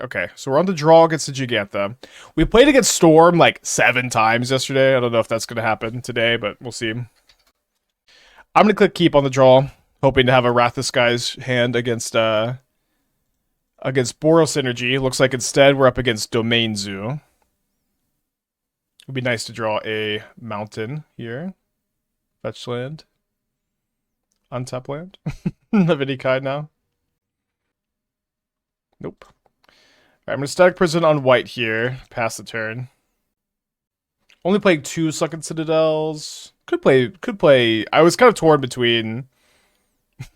deck. Okay, so we're on the draw against the Gigantha. We played against Storm like 7 times yesterday. I don't know if that's going to happen today, but we'll see. I'm going to click keep on the draw, hoping to have a Wrath of Skies hand against Boros Energy. Looks like instead we're up against Domain Zoo. It would be nice to draw a mountain here. Fetch land. Untap land of any kind now. Nope. Alright, I'm going to Static Prison on white here. Pass the turn. Only playing 2 Sunken Citadels. Could play. I was kind of torn between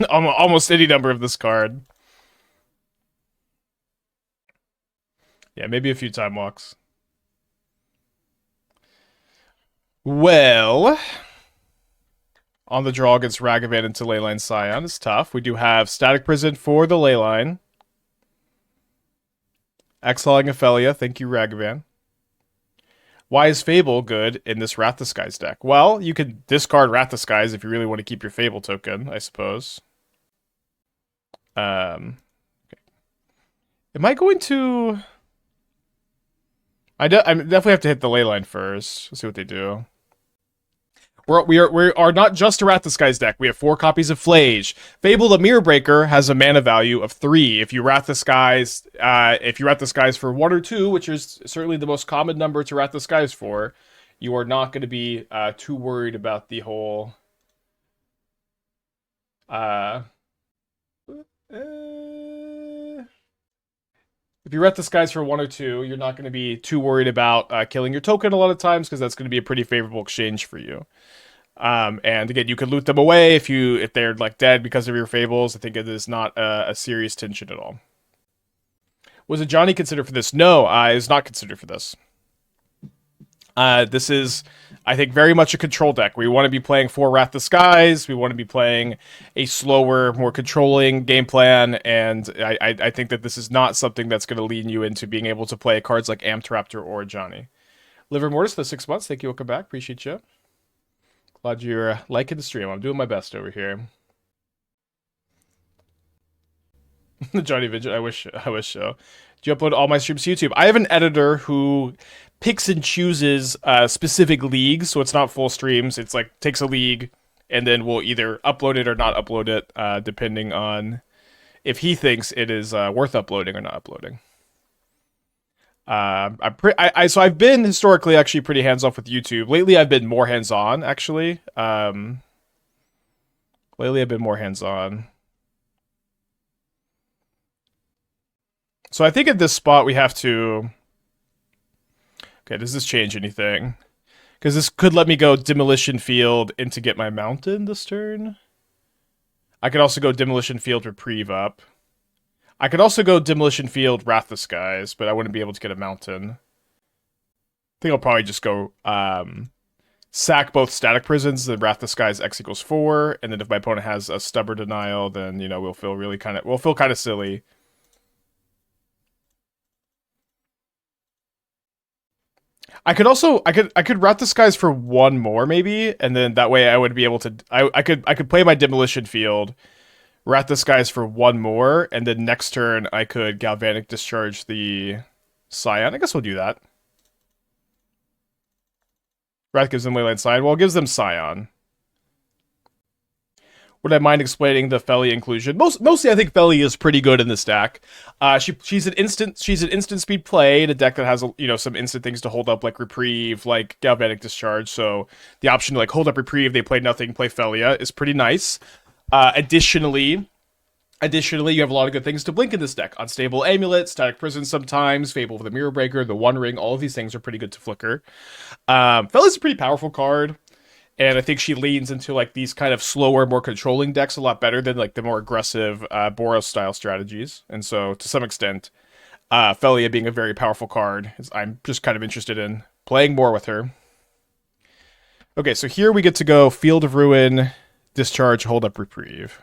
almost any number of this card. Yeah, maybe a few Time Walks. Well, on the draw against Ragavan into Leyline Scion is tough. We do have Static Prison for the Leyline. Exiling a Phelia, thank you, Ragavan. Why is Fable good in this Wrath of Skies deck? Well, you can discard Wrath of Skies if you really want to keep your Fable token, I suppose. Okay. Am I going to... I definitely have to hit the Leyline first. Let's see what they do. We are not just a Wrath of Skies deck. We have 4 copies of Phlage. Fable the Mirror Breaker has a mana value of 3. If you Wrath of Skies, for 1 or 2, which is certainly the most common number to Wrath of Skies for, you are not going to be too worried about the whole. If you Wrath of Skies for 1 or 2, you're not going to be too worried about killing your token a lot of times, because that's going to be a pretty favorable exchange for you. And again, you could loot them away if they're like dead because of your Fables. I think it is not a serious tension at all. Was it Johnny considered for this? No, it is not considered for this. This is, I think, very much a control deck. We want to be playing 4 Wrath of Skies. We want to be playing a slower, more controlling game plan, and I think that this is not something that's going to lead you into being able to play cards like Amped Raptor or Johnny. Liver Mortis for the 6 months. Thank you. Welcome back. Appreciate you. Glad you're liking the stream. I'm doing my best over here. Johnny Vigil. I wish so. Do you upload all my streams to YouTube? I have an editor who picks and chooses specific leagues, so it's not full streams. It's like takes a league and then we'll either upload it or not upload it, depending on if he thinks it is worth uploading or not uploading. So I've been historically actually pretty hands off with YouTube. Lately, I've been more hands on. Actually, lately I've been more hands on. So I think at this spot we have to... Okay, does this change anything? Because this could let me go Demolition Field and to get my mountain this turn. I could also go Demolition Field, Reprieve up. I could also go Demolition Field, Wrath of Skies, but I wouldn't be able to get a mountain. I think I'll probably just go sack both Static Prisons, then Wrath of Skies X equals 4, and then if my opponent has a Stubborn Denial, then we'll feel kind of silly. I could Wrath the Skies for 1 more maybe, and then that way I would be able to I could play my Demolition Field, Wrath the Skies for 1 more, and then next turn I could Galvanic Discharge the Scion. I guess we'll do that. Wrath gives them Leyline Scion. Well, it gives them Scion. Would I mind explaining the Phelia inclusion? Mostly, I think Phelia is pretty good in this deck. She's an instant speed play in a deck that has some instant things to hold up, like Reprieve, like Galvanic Discharge. So the option to like hold up Reprieve, they play nothing, play Phelia is pretty nice. Additionally, you have a lot of good things to blink in this deck. Unstable Amulet, Static Prison sometimes, Fable for the Mirror Breaker, the One Ring. All of these things are pretty good to flicker. Phelia's a pretty powerful card. And I think she leans into like these kind of slower, more controlling decks a lot better than like the more aggressive Boros style strategies. And so to some extent, Phelia being a very powerful card, I'm just kind of interested in playing more with her. Okay, so here we get to go Field of Ruin, Discharge, Hold Up, Reprieve.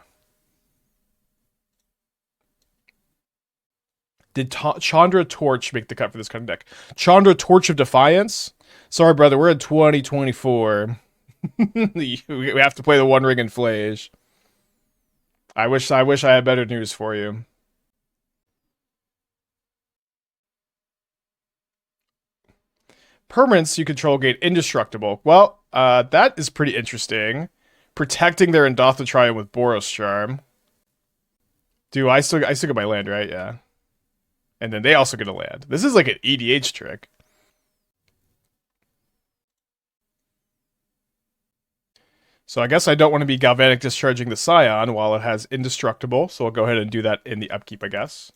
Did Chandra Torch make the cut for this kind of deck? Chandra Torch of Defiance? Sorry, brother, we're in 2024. We have to play the One Ring and Phlage. I wish I had better news for you. Permanents you control gain indestructible. Well, that is pretty interesting. Protecting their Endothotrium with Boros Charm. Do I still get my land, right? Yeah. And then they also get a land. This is like an EDH trick. So I guess I don't want to be Galvanic Discharging the Scion while it has Indestructible, so I'll go ahead and do that in the upkeep, I guess.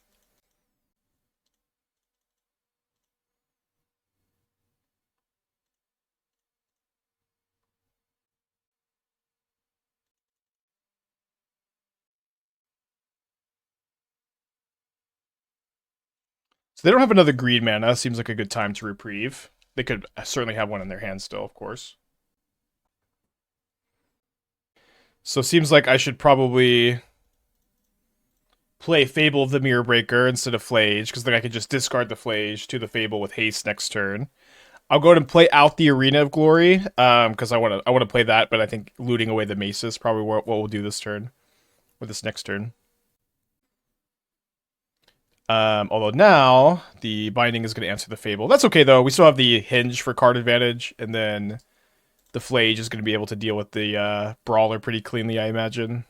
So they don't have another green mana. Seems like a good time to reprieve. They could certainly have one in their hand still, of course. So it seems like I should probably play Fable of the Mirror Breaker instead of Phlage, because then I could just discard the Phlage to the Fable with haste next turn. I'll go ahead and play out the Arena of Glory, because I want to play that, but I think looting away the Mesa is probably what we'll do this turn, or this next turn. Although now the Binding is going to answer the Fable. That's okay though. We still have the Hinge for card advantage, and then the Phlage is going to be able to deal with the Brawler pretty cleanly, I imagine.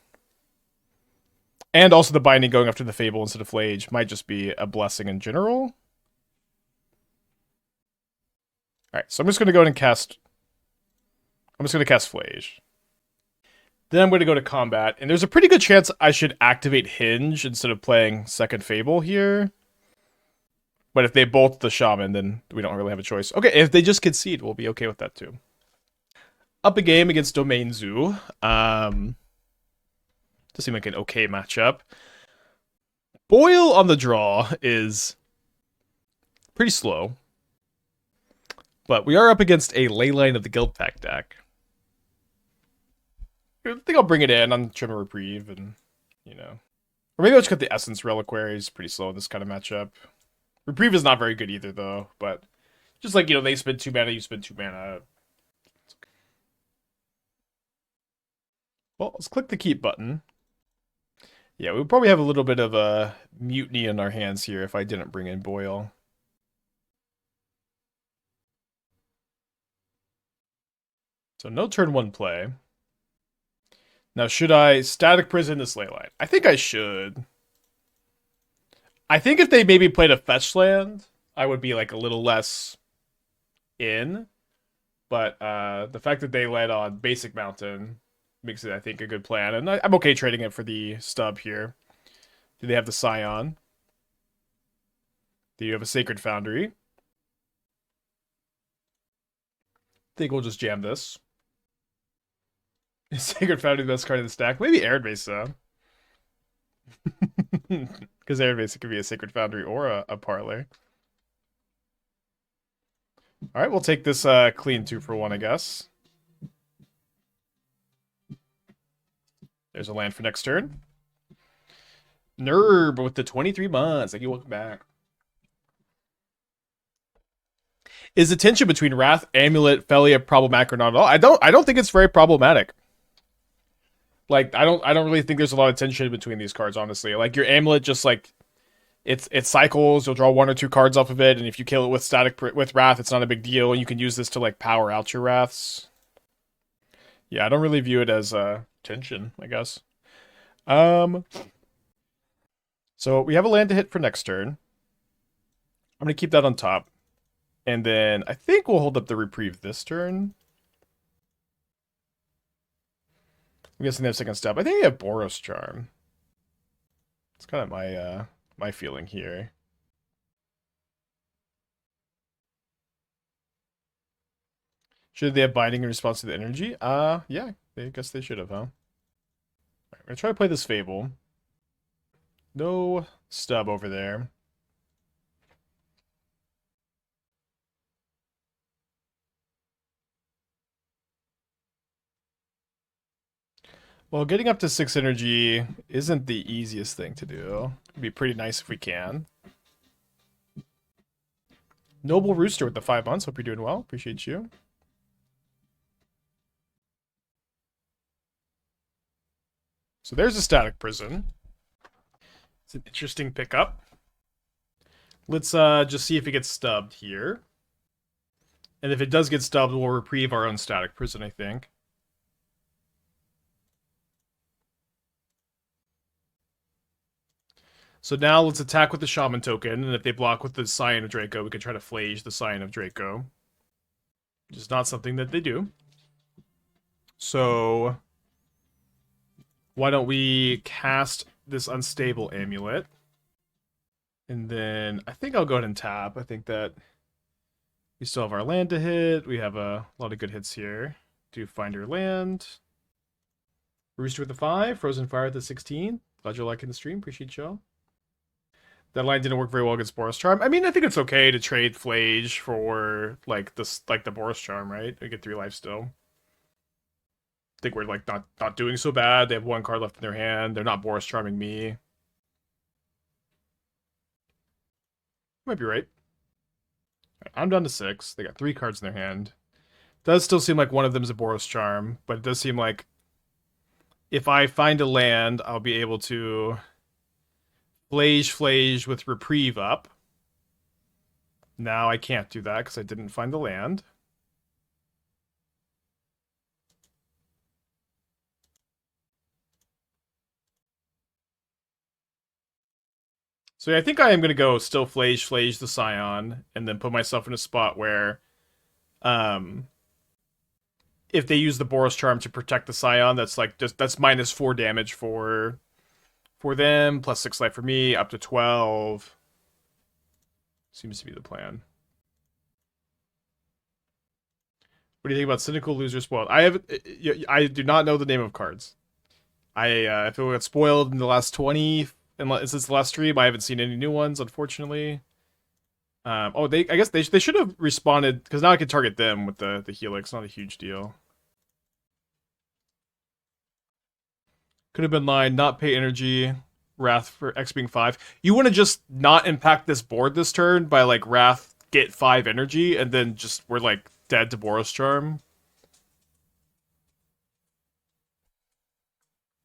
And also the Binding going after the Fable instead of Phlage might just be a blessing in general. Alright, so I'm just going to go ahead and cast... I'm just going to cast Phlage. Then I'm going to go to combat, and there's a pretty good chance I should activate Hinge instead of playing second Fable here. But if they bolt the Shaman, then we don't really have a choice. Okay, if they just concede, we'll be okay with that too. Up a game against Domain Zoo. Does seem like an okay matchup. Boil on the draw is pretty slow. But we are up against a Leyline of the Guild Pack deck. I think I'll bring it in on Trim and Reprieve, and, you know. Or maybe I'll just cut the Essence Reliquary. It's pretty slow in this kind of matchup. Reprieve is not very good either, though. But just like, you know, they spend 2 mana, you spend 2 mana. Okay. Well, let's click the Keep button. Yeah, we'll probably have a little bit of a mutiny in our hands here if I didn't bring in Boil. So no turn 1 play. Now, should I Static Prison this Leyline? I think I should. I think if they maybe played a fetch land, I would be like a little less in. But the fact that they led on Basic Mountain makes it, I think, a good plan. And I'm okay trading it for the stub here. Do they have the Scion? Do you have a Sacred Foundry? I think we'll just jam this. Sacred Foundry, the best card in the stack. Maybe Arid Mesa. Because Arid Mesa could be a Sacred Foundry or a Parlor. Alright, we'll take this clean 2-for-1, I guess. There's a land for next turn. Nerb with the 23 months. Thank you, welcome back. Is the tension between Wrath, Amulet, Phelia problematic or not at all? I don't think it's very problematic. Like, I don't really think there's a lot of tension between these cards, honestly. Like, your Amulet just, like, it cycles, you'll draw 1 or 2 cards off of it, and if you kill it with Wrath, it's not a big deal, and you can use this to, like, power out your Wraths. Yeah, I don't really view it as tension, I guess. So, we have a land to hit for next turn. I'm going to keep that on top. And then, I think we'll hold up the Reprieve this turn. I'm guessing they have second step. I think they have Boros Charm. It's kind of my my feeling here. Should they have Binding in response to the energy? Yeah, I guess they should have, huh? Alright, I'm gonna try to play this Fable. No stub over there. Well, getting up to 6 energy isn't the easiest thing to do. It'd be pretty nice if we can. Noble Rooster with the 5 months. Hope you're doing well. Appreciate you. So there's a Static Prison. It's an interesting pickup. Let's just see if it gets stubbed here. And if it does get stubbed, we'll reprieve our own static prison, I think. So now let's attack with the Shaman token, and if they block with the Scion of Draco, we can try to Phlage the Scion of Draco. Which is not something that they do. So why don't we cast this Unstable Amulet? And then I think I'll go ahead and tap. I think that we still have our land to hit. We have a lot of good hits here. Do Finder Land. Rooster with the 5. Frozen Fire at the 16. Glad you're liking the stream. Appreciate y'all. That line didn't work very well against Boros Charm. I mean, I think it's okay to trade Phlage for like this, like the Boros Charm, right? We get 3 life still. I think we're like not doing so bad. They have 1 card left in their hand. They're not Boros Charming me. Might be right. I'm down to 6. They got 3 cards in their hand. Does still seem like one of them is a Boros Charm, but it does seem like if I find a land, I'll be able to Phlage with Reprieve up. Now I can't do that because I didn't find the land. So yeah, I think I am going to go still Phlage the Scion, and then put myself in a spot where if they use the Boros Charm to protect the Scion, that's like that's -4 damage for them, plus 6 life for me, up to 12. Seems to be the plan. What do you think about Cynical Loser Spoiled? I do not know the name of cards. If it got spoiled in the last 20, since the last stream, I haven't seen any new ones, unfortunately. I guess they should have responded, because now I can target them with the Helix. Not a huge deal. Could have been line, not pay energy, Wrath for X being 5. You want to just not impact this board this turn by like Wrath get 5 energy, and then just we're like dead to Boros Charm.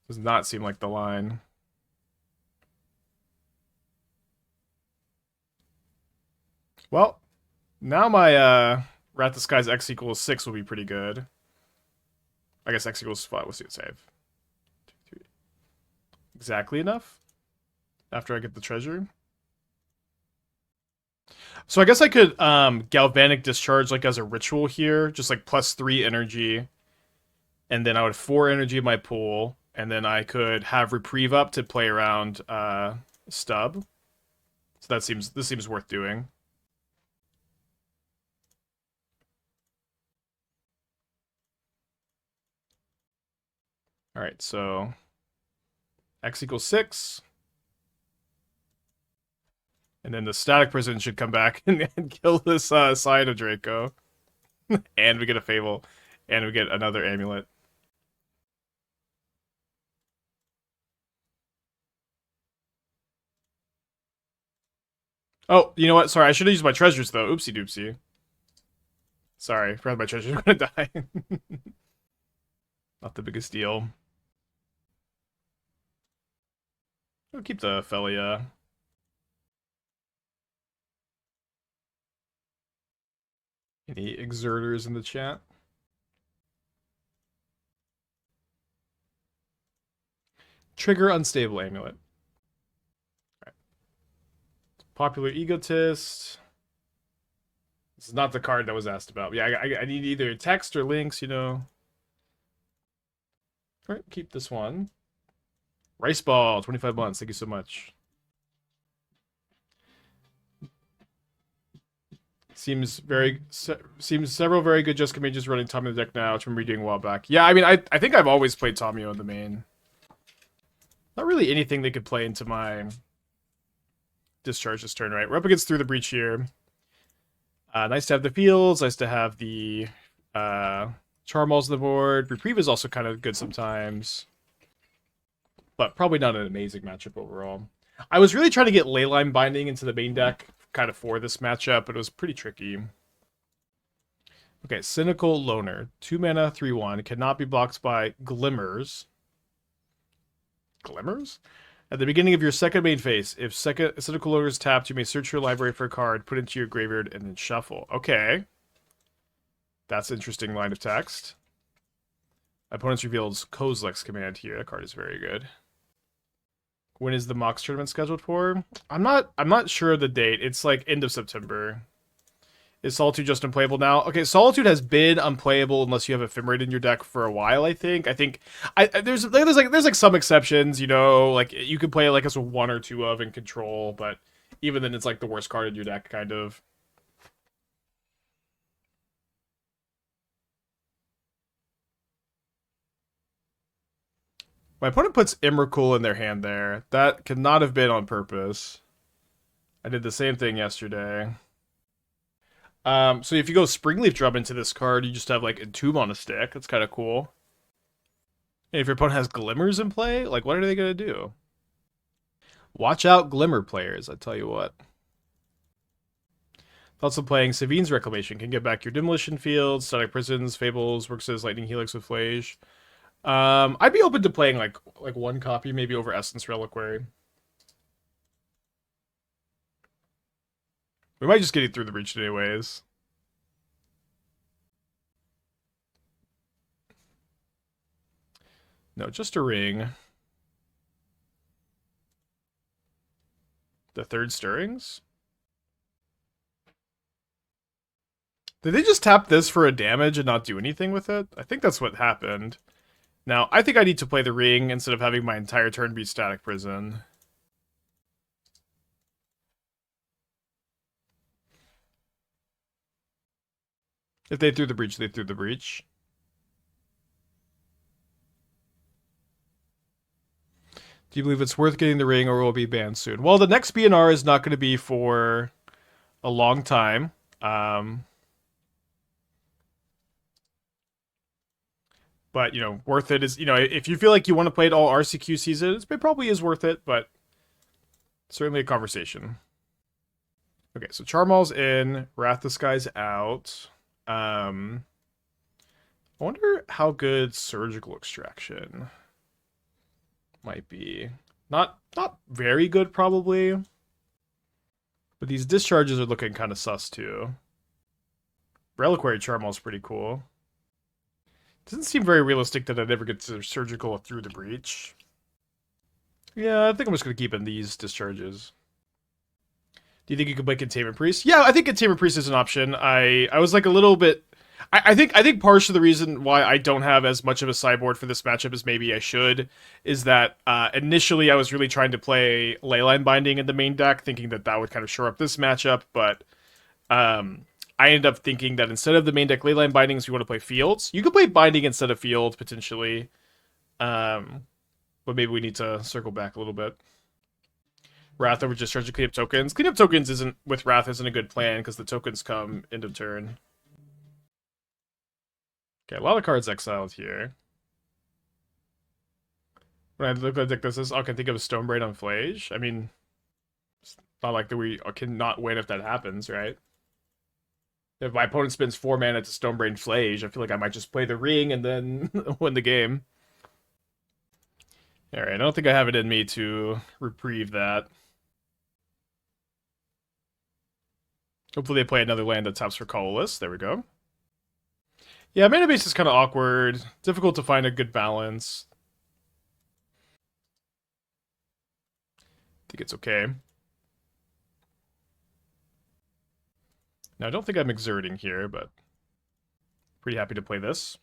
Does not seem like the line. Well, now my Wrath Disguise X equals 6 will be pretty good. I guess X equals 5. We'll see it save. Exactly enough after I get the treasure. So I guess I could Galvanic Discharge like as a ritual here, just like +3 energy, and then I would 4 energy in my pool, and then I could have Reprieve up to play around Stub. So this seems worth doing. All right, so X equals 6. And then the Static Prison should come back and kill this Scion of Draco. And we get a Fable. And we get another Amulet. Oh, you know what? Sorry, I should have used my treasures, though. Oopsie doopsie. Sorry, forgot my treasures are gonna die. Not the biggest deal. I'll keep the Phelia. Any exerters in the chat? Trigger Unstable Amulet. Right. Popular Egotist. This is not the card that was asked about. Yeah, I need either text or links, you know. Alright, keep this one. Rice Ball, 25 months. Thank you so much. Seems several very good Jessica mages running Tommy the deck now, which I'm redoing a while back. Yeah, I mean, I think I've always played Tomio in the main. Not really anything they could play into my discharge this turn, right? We're up against Through the Breach here. Nice to have the fields. Nice to have the Charmaws on the board. Reprieve is also kind of good sometimes. But probably not an amazing matchup overall. I was really trying to get Leyline Binding into the main deck kind of for this matchup, but it was pretty tricky. Okay, Cynical Loner. 2 mana, 3/1. Cannot be blocked by Glimmers. Glimmers? At the beginning of your second main phase, if Cynical Loner is tapped, you may search your library for a card, put it into your graveyard, and then shuffle. Okay. That's an interesting line of text. Opponents reveals Kozilek's command here. That card is very good. When is the Mox tournament scheduled for? I'm not sure of the date. It's like end of September. Is Solitude just unplayable now? Okay, Solitude has been unplayable unless you have Ephemerate in your deck for a while, I think. There's like some exceptions, you know, like you could play it like as a 1 or 2 of in Control, but even then it's like the worst card in your deck, kind of. My opponent puts Emrakul in their hand there. That could not have been on purpose. I did the same thing yesterday. So if you go Springleaf Drum into this card, you just have like Entomb on a stick. That's kind of cool. And if your opponent has Glimmers in play, like what are they gonna do? Watch out, Glimmer players, I tell you what. Also playing Savine's Reclamation can get back your Demolition Field, Static Prisons, Fables, works as Lightning Helix with Phlage. I'd be open to playing like one copy maybe over Essence Reliquary. We might just get it through the breach anyways. No, just a ring. The third stirrings? Did they just tap this for a damage and not do anything with it? I think that's what happened. Now, I think I need to play the ring instead of having my entire turn be Static Prison. If they threw the breach, they threw the breach. Do you believe it's worth getting the ring or will it be banned soon? Well, the next BNR is not going to be for a long time. But, you know, worth it is, you know, if you feel like you want to play it all RCQ season, it probably is worth it, but certainly a conversation. Okay, so Charmaw's in, Wrath the Sky's out. I wonder how good Surgical Extraction might be. Not very good, probably. But these discharges are looking kind of sus, too. Reliquary Charmaw's pretty cool. Doesn't seem very realistic that I'd ever get to Surgical through the breach. Yeah, I think I'm just going to keep in these discharges. Do you think you could play Containment Priest? Yeah, I think Containment Priest is an option. I was like a little bit... I think part of the reason why I don't have as much of a sideboard for this matchup as maybe I should is that initially I was really trying to play Leyline Binding in the main deck, thinking that that would kind of shore up this matchup, but I ended up thinking that instead of the main deck Leyline Bindings, you want to play Fields. You could play Binding instead of Field, potentially, but maybe we need to circle back a little bit. Wrath over just trying to clean up tokens. Clean up tokens isn't with Wrath isn't a good plan because the tokens come end of turn. Okay, a lot of cards exiled here. When I look at deck this is, I can think of a Stonebraid on Phlage. I mean, it's not like that we cannot win if that happens, right? If my opponent spends 4 mana to Stonebraid Phlage, I feel like I might just play the ring and then win the game. Alright, I don't think I have it in me to reprieve that. Hopefully they play another land that taps for colorless. There we go. Yeah, mana base is kind of awkward. Difficult to find a good balance. I think it's okay. Now, I don't think I'm exerting here, but pretty happy to play this.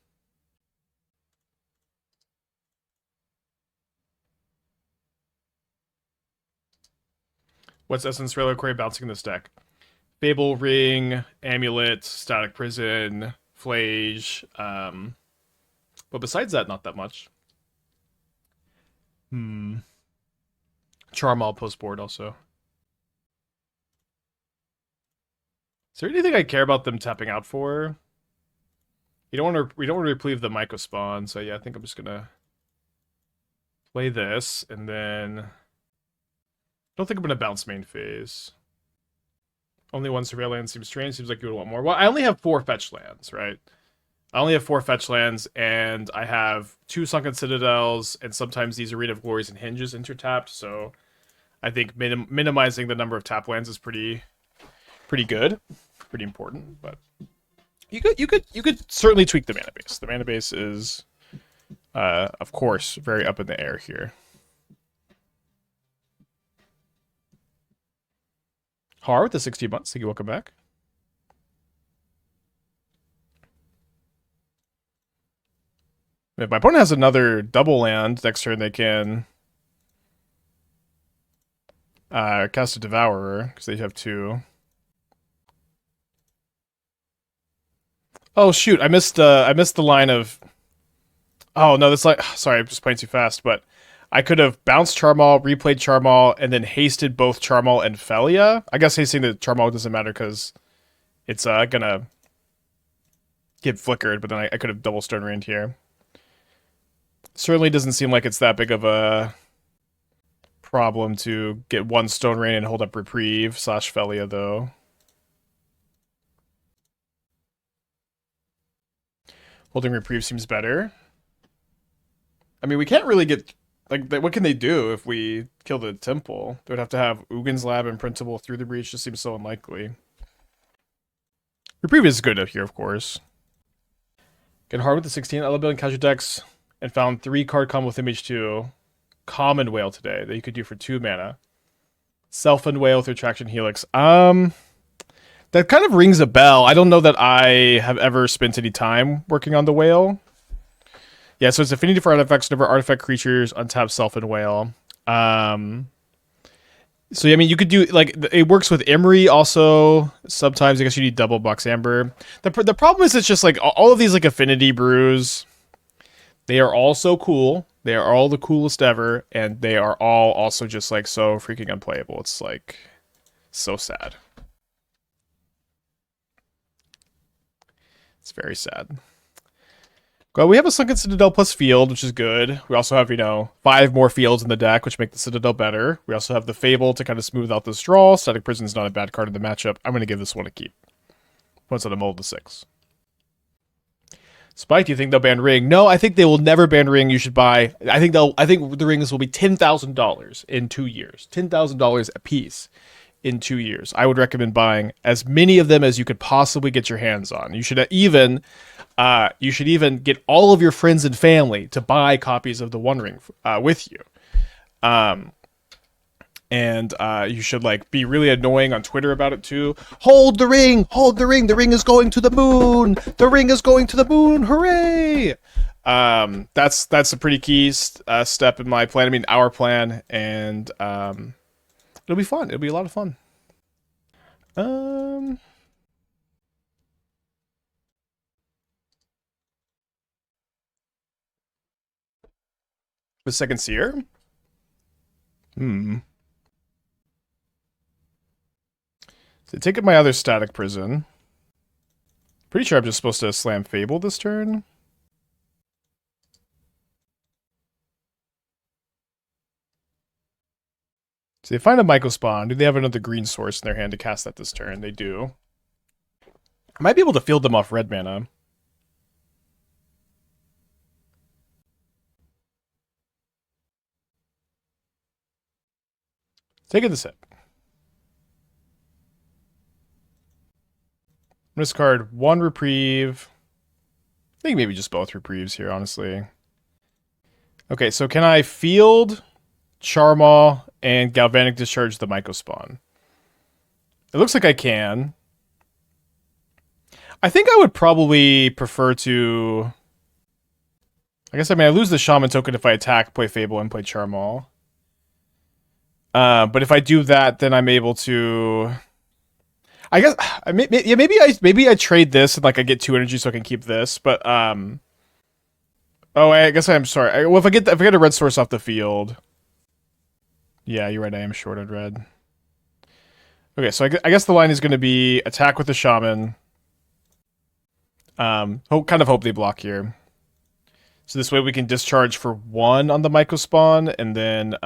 What's Essence Reliquary bouncing this deck? Fable, Ring, Amulet, Static Prison, Phlage. But besides that, not that much. Charmaw post board also. Is there anything I care about them tapping out for? We don't want to reprieve the Myco spawn, so yeah, I think I'm just gonna play this, and then I don't think I'm gonna bounce main phase. Only one surveil land seems strange. Seems like you would want more. Well, I only have 4 fetch lands, right? I only have 4 fetch lands, and I have 2 Sunken Citadels, and sometimes these Arena of Glories and Hinges intertapped, so I think minimizing the number of tap lands is pretty good. Pretty important, but You could certainly tweak the mana base. The mana base is, of course, very up in the air here. Har with the 60 months. Thank you. Welcome back. If my opponent has another double land next turn, they can cast a Devourer because they have 2. Oh shoot! I missed the line of. Oh no, that's like. Sorry, I'm just playing too fast. But I could have bounced Charmaw, replayed Charmaw, and then hasted both Charmaw and Phelia. I guess hasting the Charmaw doesn't matter because it's gonna get flickered. But then I could have double Stone Rained here. Certainly doesn't seem like it's that big of a problem to get 1 Stone Rain and hold up Reprieve / Phelia though. Holding Reprieve seems better. I mean, we can't really get... Like, what can they do if we kill the temple? They would have to have Ugin's Lab imprintable through the breach. Just seems so unlikely. Reprieve is good up here, of course. Get hard with the 16. I love building casual decks and found 3 card combo with Image 2. Common Whale today that you could do for 2 mana. Self-Fund Whale through Attraction Helix. That kind of rings a bell. I don't know that I have ever spent any time working on the whale. Yeah, so it's affinity for artifacts, whenever artifact creatures untap Self-Fund Whale. So, I mean, you could do, like, it works with Emery also. Sometimes, I guess you need double Box Amber. The problem is it's just, like, all of these, like, affinity brews, they are all so cool. They are all the coolest ever, and they are all also just, like, so freaking unplayable. It's, like, so sad. It's very sad. Well, we have a Sunken Citadel plus Field, which is good. We also have, 5 more fields in the deck, which make the Citadel better. We also have the Fable to kind of smooth out this draw. Static Prison's not a bad card in the matchup. I'm going to give this one a keep. Once on a mold to 6. Spike, do you think they'll ban Ring? No, I think they will never ban Ring. You should buy... I think the rings will be $10,000 in 2 years. $10,000 a piece in 2 years. I would recommend buying as many of them as you could possibly get your hands on. You should even get all of your friends and family to buy copies of the One Ring with you. And you should be really annoying on Twitter about it too. Hold the ring, the ring is going to the moon, the ring is going to the moon, hooray! That's a pretty key step in my plan. I mean, our plan, and it'll be fun. It'll be a lot of fun. The second seer? So take up my other Static Prison. Pretty sure I'm just supposed to slam Fable this turn. So they find a Myco Spawn. Do they have another green source in their hand to cast that this turn? They do. I might be able to field them off red mana. Taking the set. I'm going to discard 1 Reprieve. I think maybe just both Reprieves here, honestly. Okay, so can I field Charmaw and Galvanic Discharge the Myco Spawn? It looks like I can. I think I would probably prefer to... I lose the Shaman token if I attack, play Fable, and play Charmaw. But if I do that, then I'm able to... I guess maybe I trade this and I get 2 energy so I can keep this. But oh, I guess I'm sorry. Well, if I get a red source off the field, yeah, you're right. I am short on red. Okay, so I guess the line is going to be attack with the Shaman. Kind of hope they block here. So this way we can discharge for 1 on the Myco Spawn and then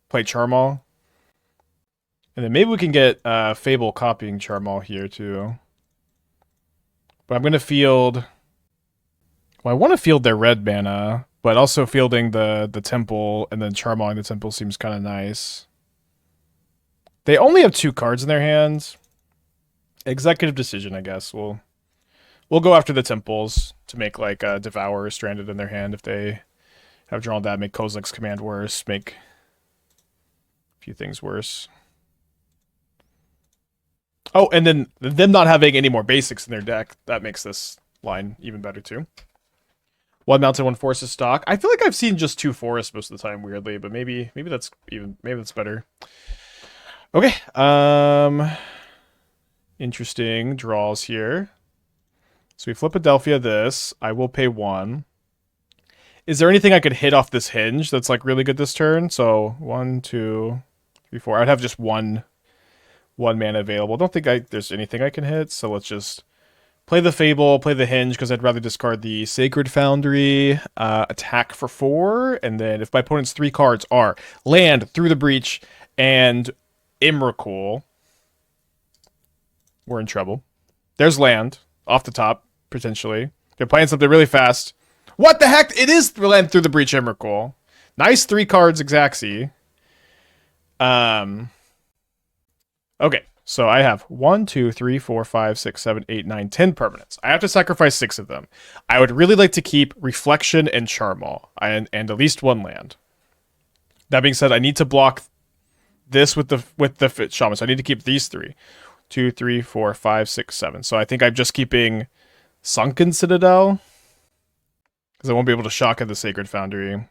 play Charmaw. And then maybe we can get Fable copying Charmaw here too. But I'm going to field... Well, I want to field their red mana, but also fielding the temple and then Charmawing the temple seems kind of nice. They only have 2 cards in their hands. Executive decision, I guess. We'll We'll go after the temples to make like Devour stranded in their hand if they have drawn that. Make Kozilek's command worse. Make a few things worse. Oh, and then them not having any more basics in their deck, that makes this line even better too. One mountain, one forest is stock. I feel like I've seen just 2 forests most of the time, weirdly, but maybe that's better. Okay. Interesting draws here. So we flip Adelphia this. I will pay 1. Is there anything I could hit off this hinge that's like really good this turn? So 1, 2, 3, 4. I'd have just one mana available. Don't think there's anything I can hit, so let's just play the Fable, play the Hinge, because I'd rather discard the Sacred Foundry, attack for 4, and then if my opponent's 3 cards are Land, Through the Breach, and Emrakul, we're in trouble. There's Land, off the top, potentially. They're playing something really fast. What the heck? It is Land, Through the Breach, Emrakul. Nice 3 cards, Xaxi. Okay, so I have 1, 2, 3, 4, 5, 6, 7, 8, 9, 10 permanents. I have to sacrifice 6 of them. I would really like to keep Reflection and Charmaw, and at least 1 land. That being said, I need to block this with the Shaman, so I need to keep these 3. 2, 3, 4, 5, 6, 7. So I think I'm just keeping Sunken Citadel, because I won't be able to shock at the Sacred Foundry.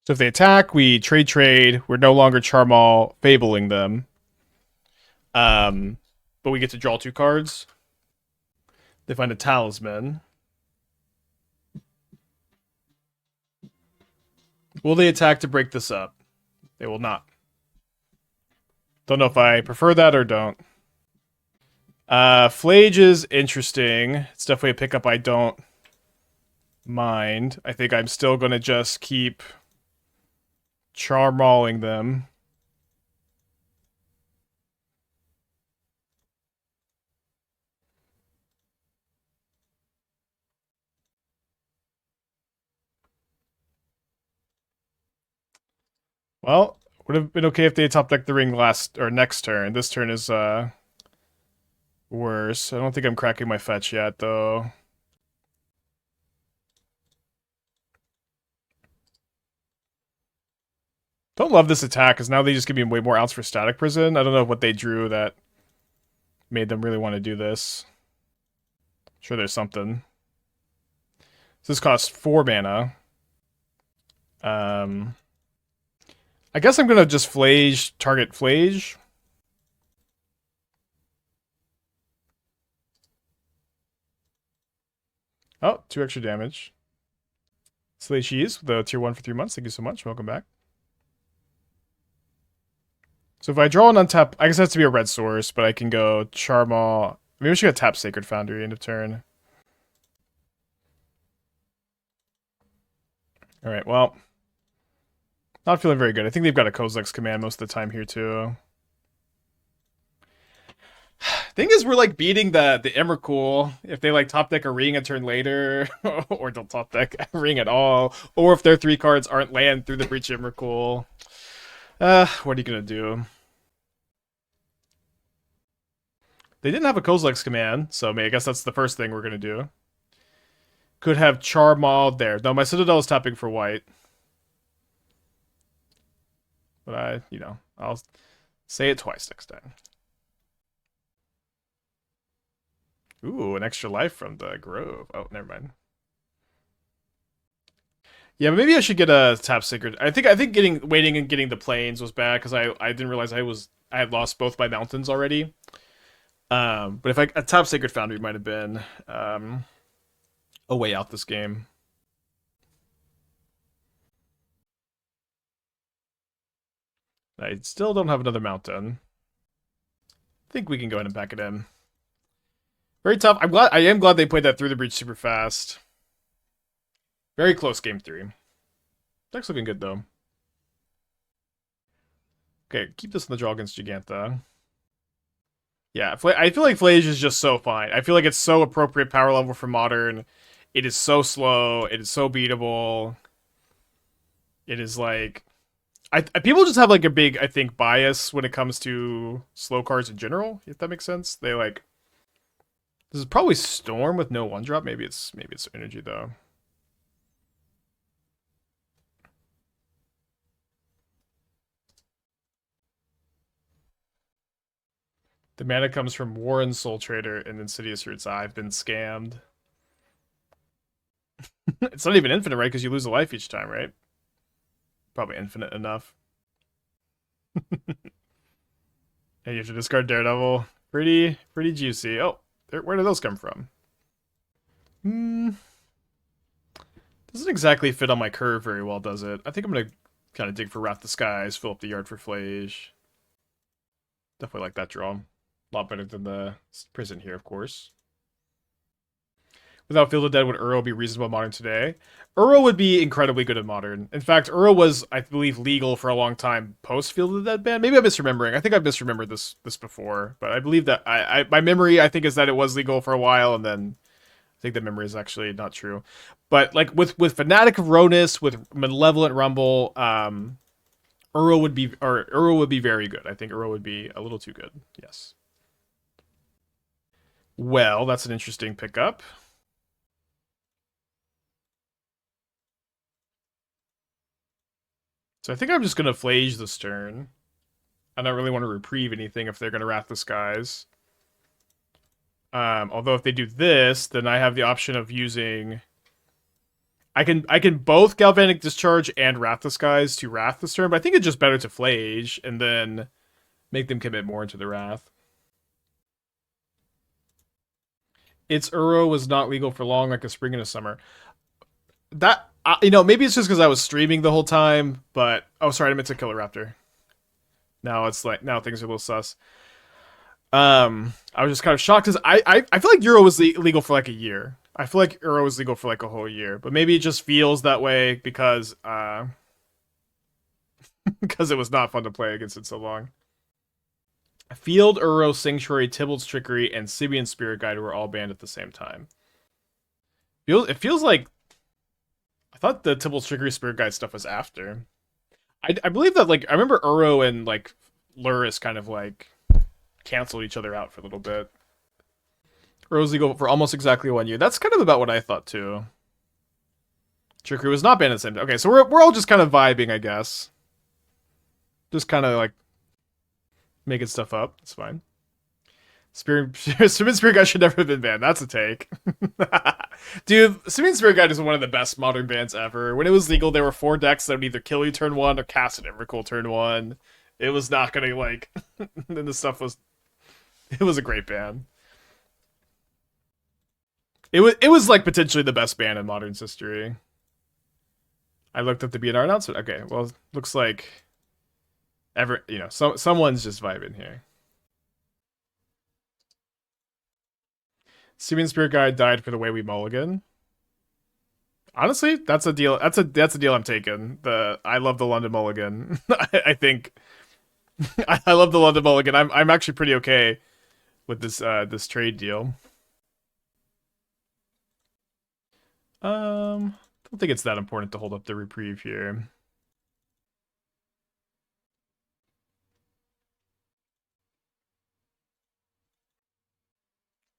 So if they attack, we trade. We're no longer Charmaw Fabling them. But we get to draw 2 cards. They find a Talisman. Will they attack to break this up? They will not. Don't know if I prefer that or don't. Phlage is interesting. It's definitely a pickup I don't mind. I think I'm still going to just keep Charmawing them. Well, would have been okay if they top decked the ring next turn. This turn is worse. I don't think I'm cracking my fetch yet, though. Don't love this attack, because now they just give me way more outs for Static Prison. I don't know what they drew that made them really want to do this. I'm sure there's something. So this costs 4 mana. I guess I'm going to just target Phlage. Oh, 2 extra damage. Slay Cheese, the tier 1 for 3 months. Thank you so much. Welcome back. So if I draw an untap, I guess it has to be a red source, but I can go Charmaw. Maybe I should go tap Sacred Foundry end of turn. Alright, well. Not feeling very good. I think they've got a Kozilek's command most of the time here, too. Thing is, we're like beating the Emrakul if they like top deck a ring a turn later, or don't top deck a ring at all, or if their 3 cards aren't Land, Through the Breach, Emrakul. What are you gonna do? They didn't have a Kozilek's command, so I guess that's the first thing we're gonna do. Could have Charmaw there. No, my Citadel is tapping for white. But I'll say it twice next time. Ooh, an extra life from the Grove. Oh, never mind. Yeah, but maybe I should get a tap Sacred. I think waiting and getting the plains was bad because I didn't realize I had lost both my mountains already. But if a tap Sacred Foundry might have been a way out this game. I still don't have another mountain. I think we can go ahead and pack it in. Very tough. I am glad they played that Through the Breach super fast. Very close game 3. Deck's looking good though. Okay, keep this in the draw against Giganta. Yeah, I feel like Phlage is just so fine. I feel like it's so appropriate power level for modern. It is so slow. It is so beatable. It is like people just have like a big, I think, bias when it comes to slow cards in general. If that makes sense, they like this is probably Storm with no 1-drop. Maybe it's energy though. The mana comes from Warren Soul Trader and Insidious Roots. I've been scammed. It's not even infinite, right? Because you lose a life each time, right? Probably infinite enough. And you have to discard Daredevil. Pretty juicy. Oh, where do those come from? Hmm. Doesn't exactly fit on my curve very well, does it? I think I'm gonna kind of dig for Wrath the Skies, fill up the yard for Phlage. Definitely like that draw. A lot better than the prison here, of course. Without Field of Dead, would Uro be reasonable modern today? Uro would be incredibly good at modern. In fact, Uro was, I believe, legal for a long time post Field of the Dead ban. Maybe I'm misremembering. I think I've misremembered this before, but I believe that my memory, I think, is that it was legal for a while, and then I think the memory is actually not true. But like with Fanatic of Ronus, with Malevolent Rumble, Uro would be very good. I think Uro would be a little too good. Yes. Well, that's an interesting pickup. So I think I'm just gonna Phlage this turn. I don't really want to reprieve anything if they're gonna Wrath the Skies. Although if they do this, then I have the option of using. I can both Galvanic Discharge and Wrath the Skies to Wrath this turn, but I think it's just better to Phlage and then make them commit more into the Wrath. Its Uro was not legal for long, like a spring and a summer. That maybe it's just because I was streaming the whole time, but oh, sorry, I meant to kill a raptor. Now it's like now things are a little sus. I was just kind of shocked because I feel like Euro was legal for like a year. I feel like Euro was legal for like a whole year, but maybe it just feels that way because because it was not fun to play against it so long. Field, Uro, Sanctuary, Tybalt's Trickery, and Sibian Spirit Guide were all banned at the same time. It feels like I thought the Tybalt's Trickery Spirit Guide stuff was after. I believe that like I remember Uro and like Luris kind of like canceled each other out for a little bit. Uro's legal for almost exactly 1 year. That's kind of about what I thought too. Trickery was not banned at the same time. Okay, so we're all just kind of vibing, I guess. Just kind of like making stuff up. It's fine. Spirit Guide should never have been banned. That's a take. Dude, Spirit Guide is one of the best modern bans ever. When it was legal, there were 4 decks that would either kill you turn 1 or cast an Emrakul turn 1. It was not gonna like then the stuff was it was a great ban. It was like potentially the best ban in Modern's history. I looked at the BNR announcement. Okay, well, looks like someone's just vibing here. Simeon Spirit Guide died for the way we mulligan. Honestly, that's a deal. That's a deal I'm taking. I love the London Mulligan. I think I love the London Mulligan. I'm actually pretty okay with this trade deal. Don't think it's that important to hold up the reprieve here.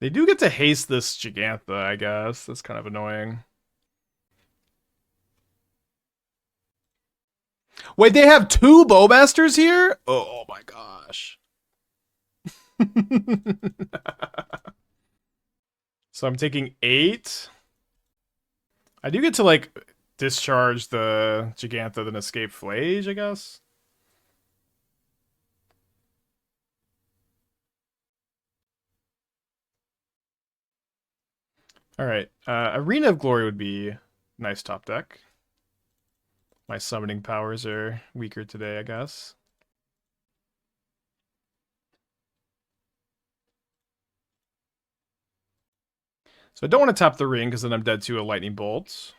They do get to haste this Gigantha, I guess. That's kind of annoying. Wait, they have 2 Bowmasters here? Oh my gosh. So I'm taking 8. I do get to, like, discharge the Gigantha, then escape Phlage, I guess. Alright, Arena of Glory would be nice top deck. My summoning powers are weaker today, I guess. So I don't want to tap the ring because then I'm dead to a lightning bolt.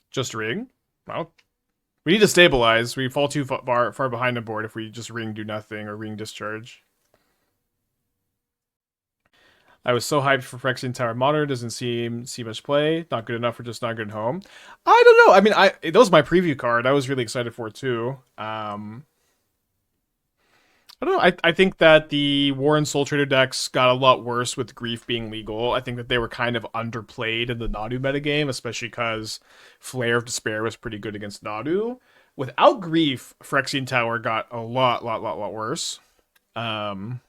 Just ring. Well, We need to stabilize. We fall too far behind the board if we just ring do nothing or ring discharge. I was so hyped for Phyrexian Tower Modern. Doesn't see much play. Not good enough or just not good at home. I don't know. I mean, that was my preview card. I was really excited for it too. I don't know. I think that the War and Soul Trader decks got a lot worse with Grief being legal. I think that they were kind of underplayed in the Nadu metagame, especially because Flare of Despair was pretty good against Nadu. Without Grief, Phyrexian Tower got a lot worse. Still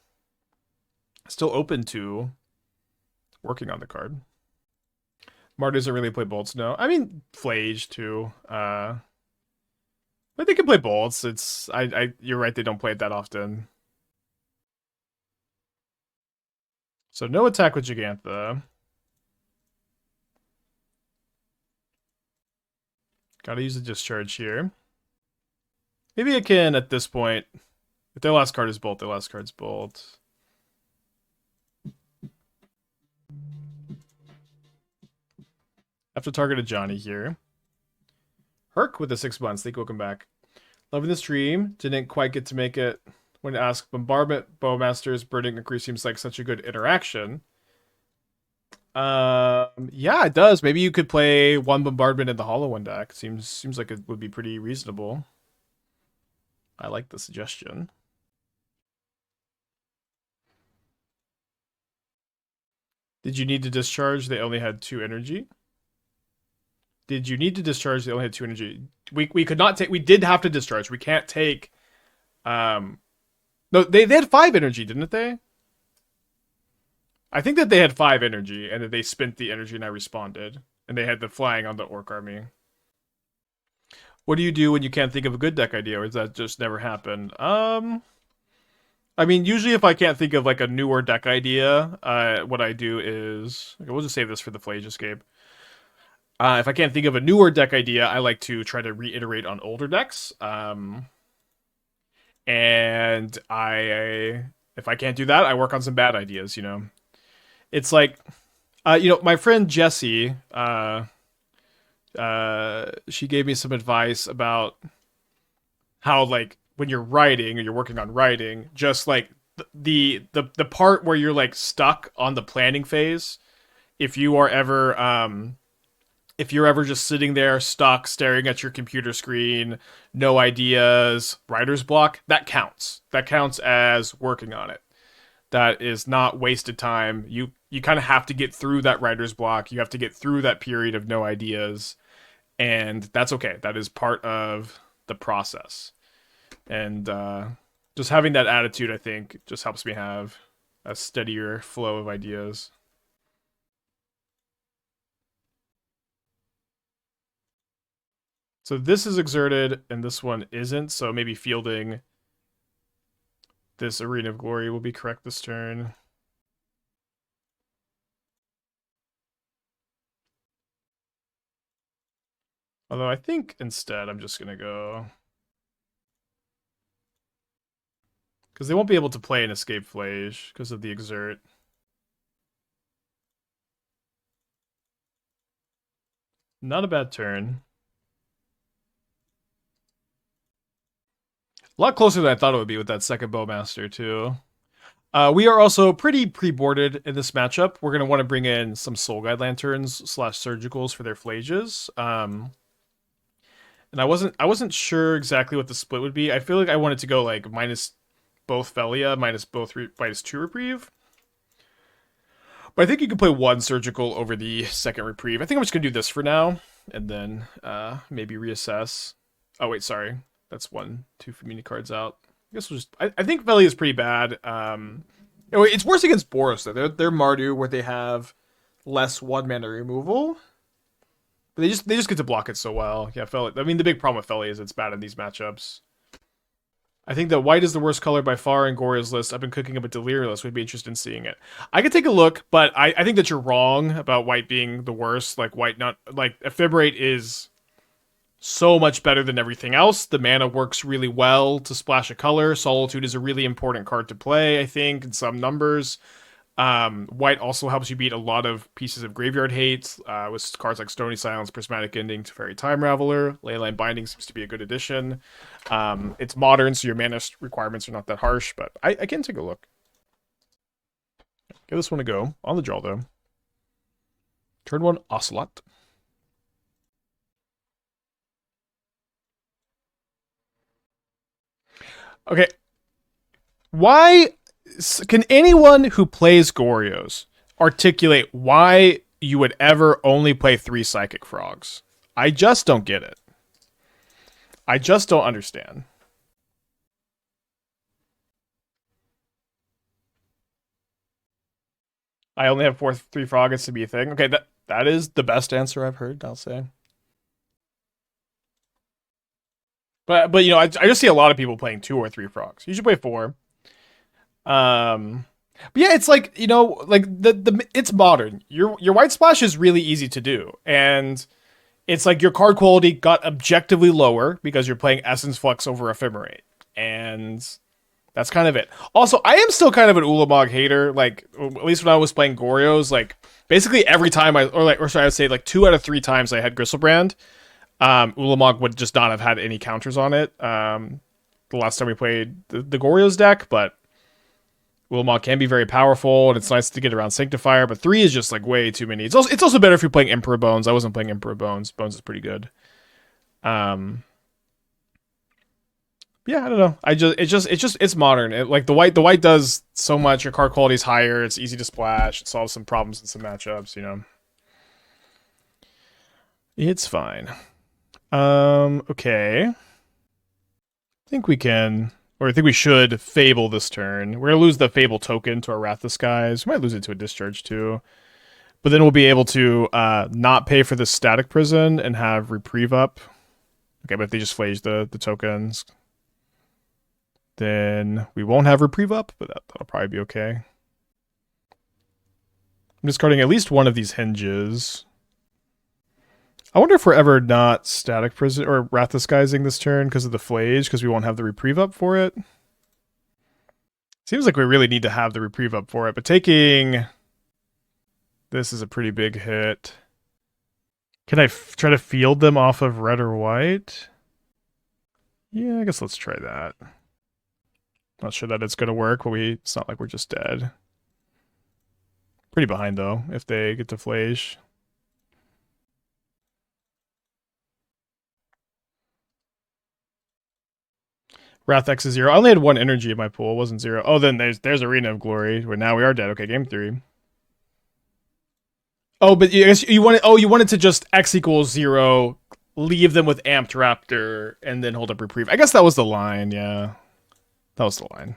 open to working on the card. Mar doesn't really play bolts, no. I mean, Phlage too. But they can play bolts. It's you're right, they don't play it that often. So no attack with Gigantha. Gotta use the discharge here. Maybe I can at this point. If their last card is bolt, their last card's bolt. Have to target a Johnny here. Herc with the 6 months. Thank you, welcome back. Loving the stream. Didn't quite get to make it when asked Bombardment, Bowmasters, Burning and Crease seems like such a good interaction. Yeah, it does. Maybe you could play one Bombardment in the Hollow One deck. Seems like it would be pretty reasonable. I like the suggestion. Did you need to discharge? They only had 2 energy. Did you need to discharge? They only had 2 energy. We could not take. We did have to discharge. We can't take. No, they had 5 energy, didn't they? I think that they had 5 energy, and that they spent the energy, and I responded, and they had the flying on the Orc army. What do you do when you can't think of a good deck idea, or does that just never happen? I mean, usually if I can't think of like a newer deck idea, what I do is, okay, we'll just save this for the Phlage Escape. If I can't think of a newer deck idea, I like to try to reiterate on older decks. And if I can't do that, I work on some bad ideas, you know. It's like, you know, my friend Jessie, she gave me some advice about how, like, when you're writing or you're working on writing, just like the part where you're like stuck on the planning phase, if you're ever just sitting there stuck staring at your computer screen, no ideas, writer's block, that counts. That counts as working on it. That is not wasted time. You kind of have to get through that writer's block. You have to get through that period of no ideas. And that's okay. That is part of the process. And just having that attitude, I think, just helps me have a steadier flow of ideas. So this is exerted, and this one isn't, so maybe fielding this Arena of Glory will be correct this turn. Although I think instead I'm just going to go... because they won't be able to play an Escape Phlage because of the Exert. Not a bad turn. A lot closer than I thought it would be with that second Bowmaster, too. We are also pretty pre-boarded in this matchup. We're going to want to bring in some Soul Guide Lanterns / Surgicals for their Phlages. And I wasn't sure exactly what the split would be. I feel like I wanted to go like minus both Phelia, minus 2 Reprieve. But I think you can play 1 Surgical over the second Reprieve. I think I'm just going to do this for now, and then maybe reassess. Oh, wait, sorry. That's 2 community cards out. I guess we'll just... I think Phelia is pretty bad. It's worse against Boros, though. They're Mardu, where they have less 1-mana removal. But they just get to block it so well. Yeah, Phelia... I mean, the big problem with Phelia is it's bad in these matchups. I think that white is the worst color by far in Goria's list. I've been cooking up a Delirious list. We'd be interested in seeing it. I could take a look, but I think that you're wrong about white being the worst. Like, white not... Like, Ephemerate is so much better than everything else. The mana works really well to splash a color. Solitude is a really important card to play, I think, in some numbers. White also helps you beat a lot of pieces of graveyard hate with cards like Stony Silence, Prismatic Ending, Teferi Time Raveler. Leyline Binding seems to be a good addition. It's modern, so your mana requirements are not that harsh, but I can take a look. Give this one a go. On the draw, though. Turn 1, Ocelot. Okay. Why can anyone who plays Goryo's articulate why you would ever only play 3 Psychic Frogs? I just don't get it. I just don't understand. I only have 3 Frogs to be a thing. Okay, that is the best answer I've heard, I'll say. But you know, I just see a lot of people playing 2 or 3 Frogs. You should play 4. But yeah, it's like, you know, like the it's modern. Your White Splash is really easy to do, and it's like your card quality got objectively lower because you're playing Essence Flux over Ephemerate, and that's kind of it. Also, I am still kind of an Ulamog hater. Like, at least when I was playing Goryo's, like basically every time I would say like 2 out of 3 times I had Gristlebrand, Ulamog would just not have had any counters on it. The last time we played the Goryo's deck, but Ulamog can be very powerful, and it's nice to get around Sanctifier, but 3 is just like way too many. It's also better if you're playing Emperor Bones. I wasn't playing Emperor Bones. Bones is pretty good. Yeah, I don't know. It's modern. Like the white does so much. Your card quality is higher. It's easy to splash. It solves some problems in some matchups. You know, it's fine. Okay. I think we can, or I think we should Fable this turn. We're gonna lose the Fable token to our Wrath the Skies. We might lose it to a Discharge too. But then we'll be able to not pay for the Static Prison and have Reprieve up. Okay, but if they just Phlage the tokens, then we won't have Reprieve up, but that'll probably be okay. I'm discarding at least one of these Hinges. I wonder if we're ever not Static Prison or Wrath Disguising this turn because of the Phlage, because we won't have the Reprieve up for it. Seems like we really need to have the Reprieve up for it, but taking this is a pretty big hit. Can I try to field them off of red or white? Yeah, I guess let's try that. Not sure that it's going to work, but it's not like we're just dead. Pretty behind, though, if they get to Phlage. Wrath X is 0. I only had 1 energy in my pool. It wasn't 0. Oh, then there's Arena of Glory, where now we are dead. Okay, game 3. Oh, but I guess you wanted to just X equals 0, leave them with Amped Raptor, and then hold up Reprieve. I guess that was the line, yeah. That was the line.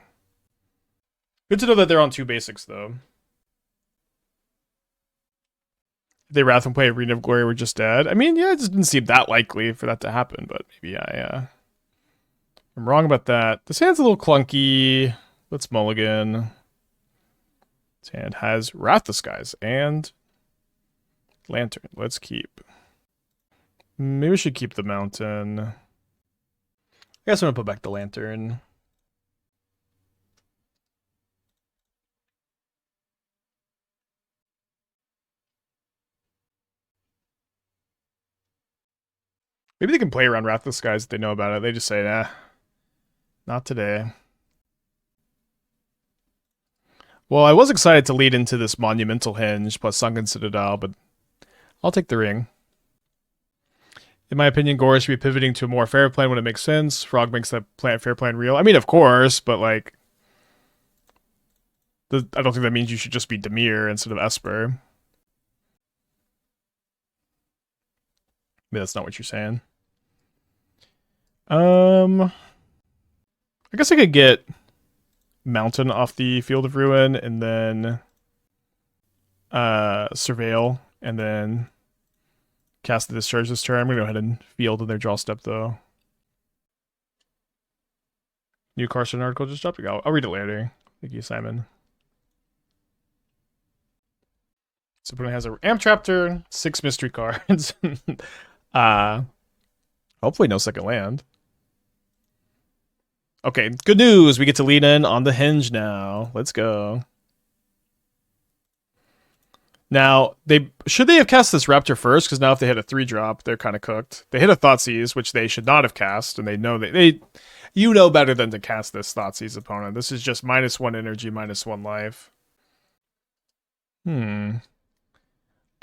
Good to know that they're on 2 basics, though. If they Wrath and play Arena of Glory, we're just dead. I mean, yeah, it just didn't seem that likely for that to happen, but maybe I'm wrong about that. This hand's a little clunky. Let's mulligan. This hand has Wrath Disguise and Lantern. Let's keep. Maybe we should keep the Mountain. I guess I'm gonna put back the Lantern. Maybe they can play around Wrath Disguise if they know about it. They just say, nah, not today. Well, I was excited to lead into this Monumental Henge plus Sunken Citadel, but I'll take the ring. In my opinion, Gore should be pivoting to a more fair plan when it makes sense. Frog makes that fair plan real. I mean, of course, but like, I don't think that means you should just be Dimir instead of Esper. Maybe that's not what you're saying. I guess I could get Mountain off the Field of Ruin and then Surveil and then cast the Discharge this turn. I'm gonna go ahead and field in their draw step though. New Carson article just dropped. I'll read it later. Thank you, Simon. So opponent has a Amp Trap turn, 6 mystery cards. Hopefully no second land. Okay, good news. We get to lean in on the Henge now. Let's go. Now, should they have cast this Raptor first? Because now if they hit a 3-drop, they're kind of cooked. They hit a Thoughtseize, which they should not have cast, and they know they you know better than to cast this Thoughtseize opponent. This is just -1 energy, -1 life. I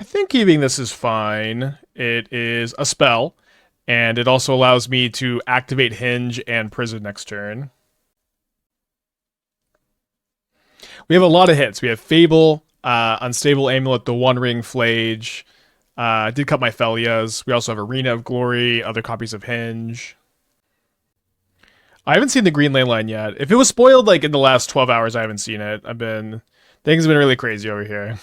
think keeping this is fine. It is a spell, and it also allows me to activate Hinge and Prison next turn. We have a lot of hits. We have Fable, Unstable Amulet, the One Ring Phlage. I did cut my Phelias. We also have Arena of Glory, other copies of Hinge. I haven't seen the green ley line yet. If it was spoiled like in the last 12 hours, I haven't seen it. Things have been really crazy over here.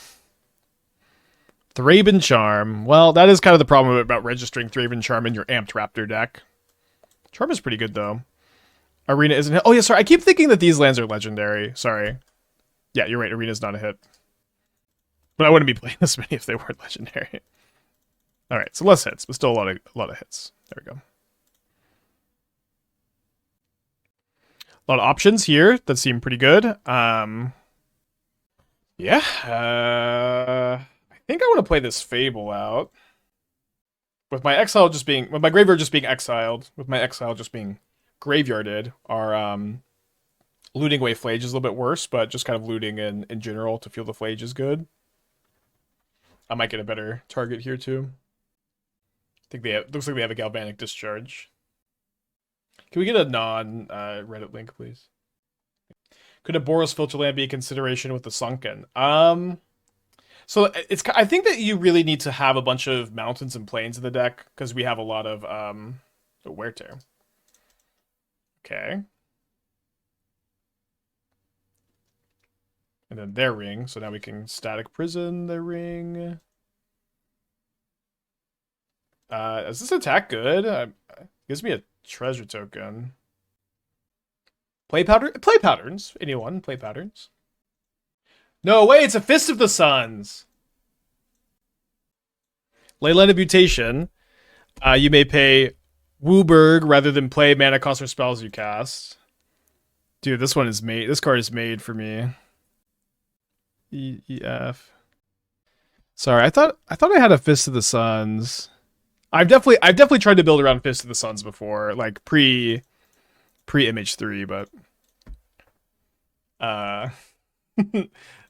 Thraben Charm. Well, that is kind of the problem about registering Thraben Charm in your Amped Raptor deck. Charm is pretty good though. Arena isn't hit. Oh yeah, sorry. I keep thinking that these lands are legendary. Sorry. Yeah, you're right. Arena's not a hit. But I wouldn't be playing this many if they weren't legendary. All right, so less hits, but still a lot of hits. There we go. A lot of options here that seem pretty good. Yeah. I think I want to play this Fable out. With my graveyard just being exiled, with my exile just being graveyarded, our looting away Phlage is a little bit worse, but just kind of looting in general to feel the Phlage is good. I might get a better target here too. I think looks like they have a Galvanic Discharge. Can we get a non-Reddit link, please? Could a Boros filter land be a consideration with the Sunken? So I think that you really need to have a bunch of mountains and plains in the deck because we have a lot of wear tear. Okay. And then their ring, so now we can static prison their ring. Is this attack good? Gives me a treasure token. Play patterns. Anyone play patterns? No way, it's a Fist of the Suns. Leyline of Mutation. You may pay Wooburg rather than play mana cost for spells you cast. Dude, this one is made. This card is made for me. EF. Sorry, I thought I had a Fist of the Suns. I've definitely tried to build around Fist of the Suns before, like pre Image 3, but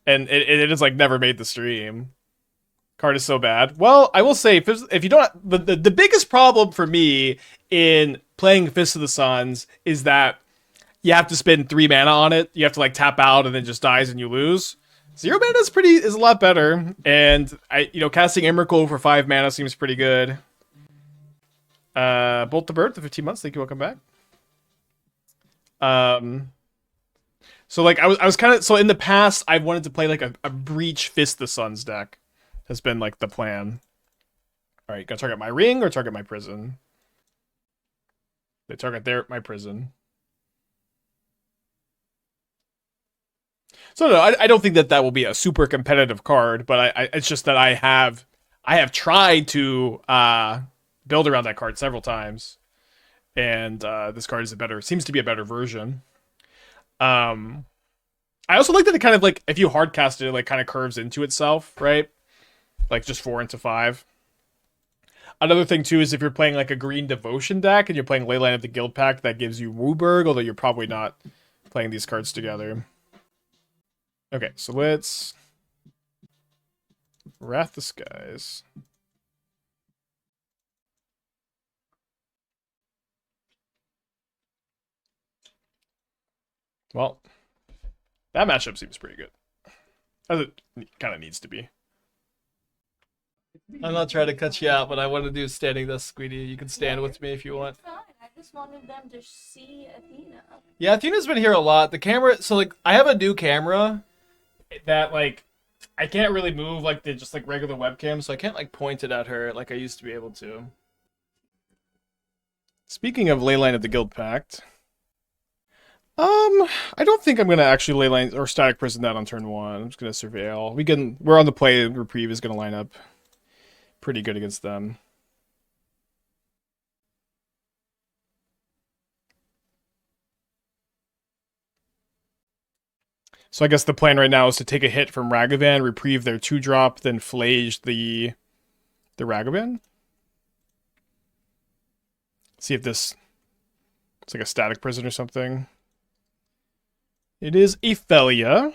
and it has like never made the stream. Card is so bad. Well, I will say if you don't, the biggest problem for me in playing Fist of the Suns is that you have to spend 3 mana on it. You have to like tap out and then just dies and you lose. 0 mana is a lot better, and casting Emrakul for 5 mana seems pretty good. Bolt the Bird, the 15 months. Thank you. Welcome back. So like I was kind of, so in the past I've wanted to play like a Breach Fist the Suns deck has been like the plan. All right, gotta target my ring or target my prison. They target my prison. So no, I don't think that will be a super competitive card, but it's just that I have tried to build around that card several times, and this card is seems to be a better version. I also like that it kind of like, if you hard cast it, it like kind of curves into itself, right? Like just 4 into 5. Another thing too is if you're playing like a green devotion deck and you're playing Leyline of the Guild Pact, that gives you Wooburg, although you're probably not playing these cards together. Okay, so let's Wrath the Skies. Well, that matchup seems pretty good. As it kind of needs to be. I'm not trying to cut you out, but I want to do standing thus, Squeedy. You can stand with me if you want. Fine. I just wanted them to see Athena. Yeah, Athena's been here a lot. The camera, so like I have a new camera that like I can't really move like the just like regular webcam, so I can't like point it at her like I used to be able to. Speaking of Leyline of the Guild Pact, I don't think I'm gonna actually Leyline or Static Prison that on turn 1. I'm just gonna Surveil. We're on the play. Reprieve is gonna line up pretty good against them. So I guess the plan right now is to take a hit from Ragavan, reprieve their 2-drop, then Phlage the Ragavan. See if this... It's like a static prison or something. It is a Phelia.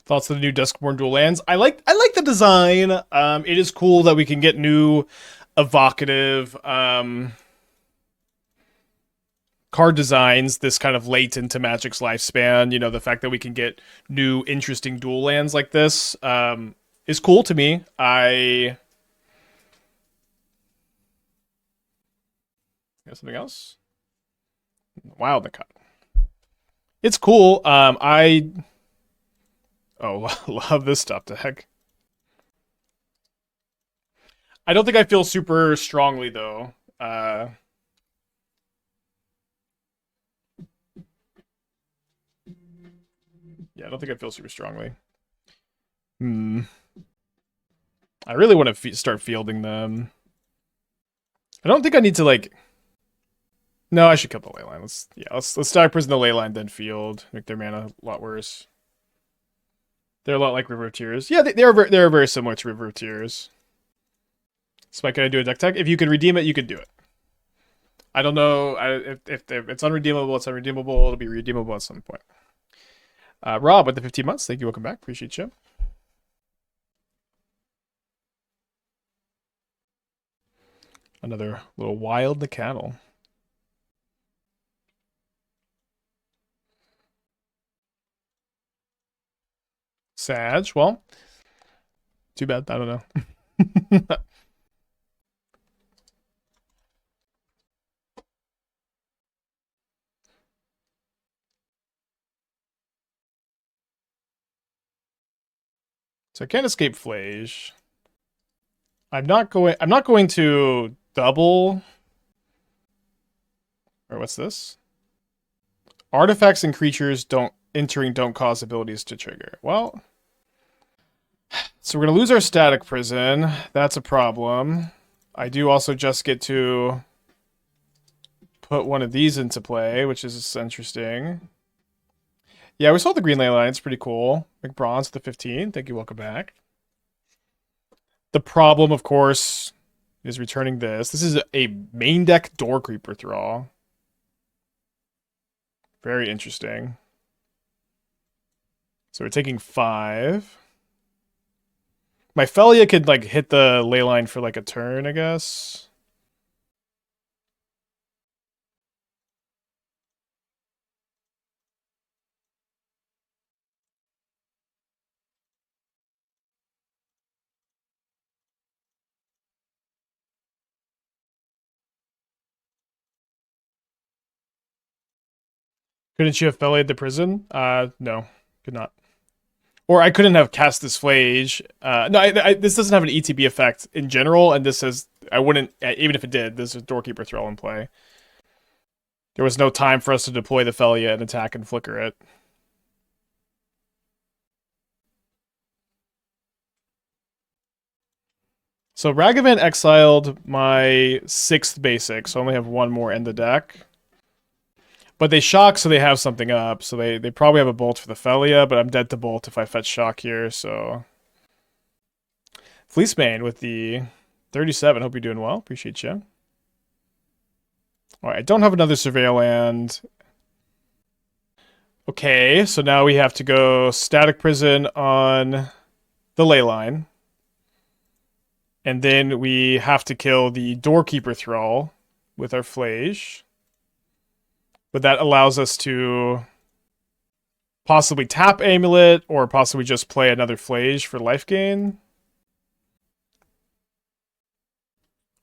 Thoughts on the new Duskborn dual lands? I like the design. It is cool that we can get new evocative card designs this kind of late into Magic's lifespan. You know, the fact that we can get new interesting dual lands like this is cool to me. Got something else? Wow, the cut. It's cool. I love this stuff deck. I don't think I feel super strongly though. Yeah, I don't think I feel super strongly. I really want to start fielding them. I don't think I need to like. No, I should cut the leyline. Let's stack prison the leyline, then field. Make their mana a lot worse. They're a lot like River of Tears. Yeah, they're very similar to River of Tears. Spike, can I do a deck tech? If you could redeem it, you could do it. I don't know if it's unredeemable. It's unredeemable. It'll be redeemable at some point. Rob with the 15 months. Thank you. Welcome back. Appreciate you. Another little wild the cattle. Sag. Well, too bad. I don't know. So I can't escape Phlage. I'm not going to double. Or what's this? Artifacts and creatures don't cause abilities to trigger. Well, so we're gonna lose our static prison. That's a problem. I do also just get to put one of these into play, which is interesting. Yeah, we saw the green ley line. It's pretty cool. McBronze the 15. Thank you. Welcome back. The problem, of course, is returning this. This is a main deck Door Creeper Thrall. Very interesting. So we're taking 5. My Phelia could like hit the ley line for like a turn, I guess. Couldn't you have Phelia at the prison? No, could not. Or I couldn't have cast this Phlage. No, this doesn't have an ETB effect in general, and this says I wouldn't, even if it did, there's a Doorkeeper Thrall in play. There was no time for us to deploy the Phelia and attack and flicker it. So Ragavan exiled my 6th basic, so I only have one more in the deck. But they shock, so they have something up. So they probably have a bolt for the Phelia, but I'm dead to bolt if I fetch shock here, so... Fleecebane with the 37. Hope you're doing well. Appreciate you. Alright, I don't have another Surveil land. Okay, so now we have to go Static Prison on the ley line. And then we have to kill the Doorkeeper Thrall with our Phlage. But that allows us to possibly tap Amulet or possibly just play another Phlage for life gain.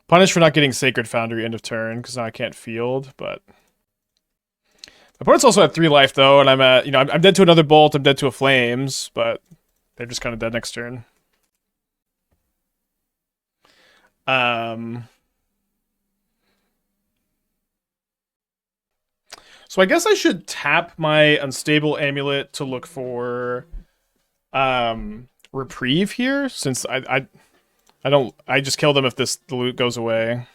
Punish for not getting Sacred Foundry end of turn because now I can't field, but... My opponent's also at 3 life though, and I'm at, I'm dead to another Bolt, I'm dead to a Flames, but they're just kind of dead next turn. So I guess I should tap my Unstable Amulet to look for Reprieve here, since I just kill them if the loot goes away.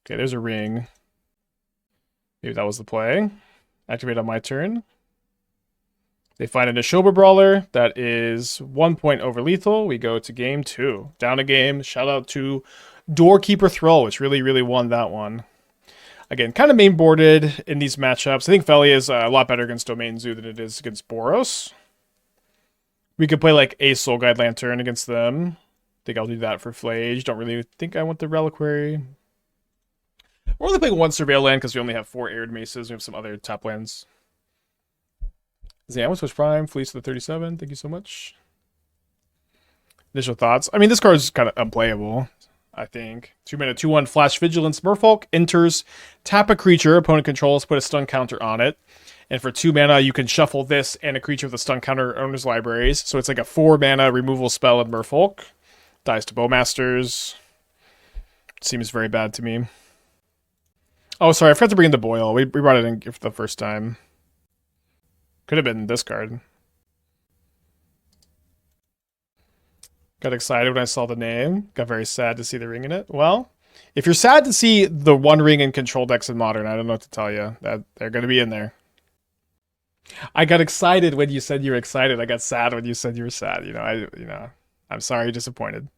Okay, there's a ring. Maybe that was the play. Activate on my turn. They find an Ashoba Brawler that is 1 point over lethal. We go to game 2. Down a game. Shout out to Doorkeeper Thrall, which really won that one. Again, kind of main boarded in these matchups. I think Phelia is a lot better against Domain Zoo than it is against Boros. We could play like a Soul Guide Lantern against them. I think I'll do that for Phlage. Don't really think I want the Reliquary. We're only playing one Surveil land because we only have 4 Arid Mesas. We have some other top lands. Zam, Switch Prime, Fleece to the 37. Thank you so much. Initial thoughts. I mean, this card is kind of unplayable, I think. 2 mana, 2/1 Flash Vigilance. Merfolk enters, tap a creature opponent controls, put a stun counter on it. And for 2 mana, you can shuffle this and a creature with a stun counter owner's libraries. So it's like a 4 mana removal spell of Merfolk. Dies to Bowmasters. Seems very bad to me. Oh, sorry, I forgot to bring in the Boil. We brought it in for the first time. Could have been this card. Got excited when I saw the name. Got very sad to see the ring in it. Well, if you're sad to see the 1 ring in control decks in Modern, I don't know what to tell you. That they're going to be in there. I got excited when you said you were excited. I got sad when you said you were sad. I'm sorry you're disappointed.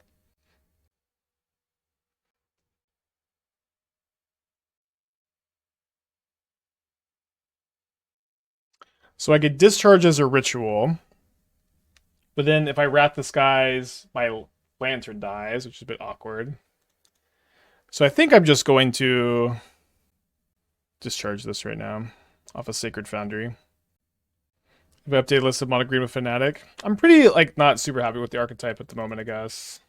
So I get Discharge as a ritual. But then if I Wrath the Skies, my Lantern dies, which is a bit awkward. So I think I'm just going to discharge this right now off of Sacred Foundry. If I update list of Monogreen with Fanatic. I'm pretty, not super happy with the archetype at the moment, I guess.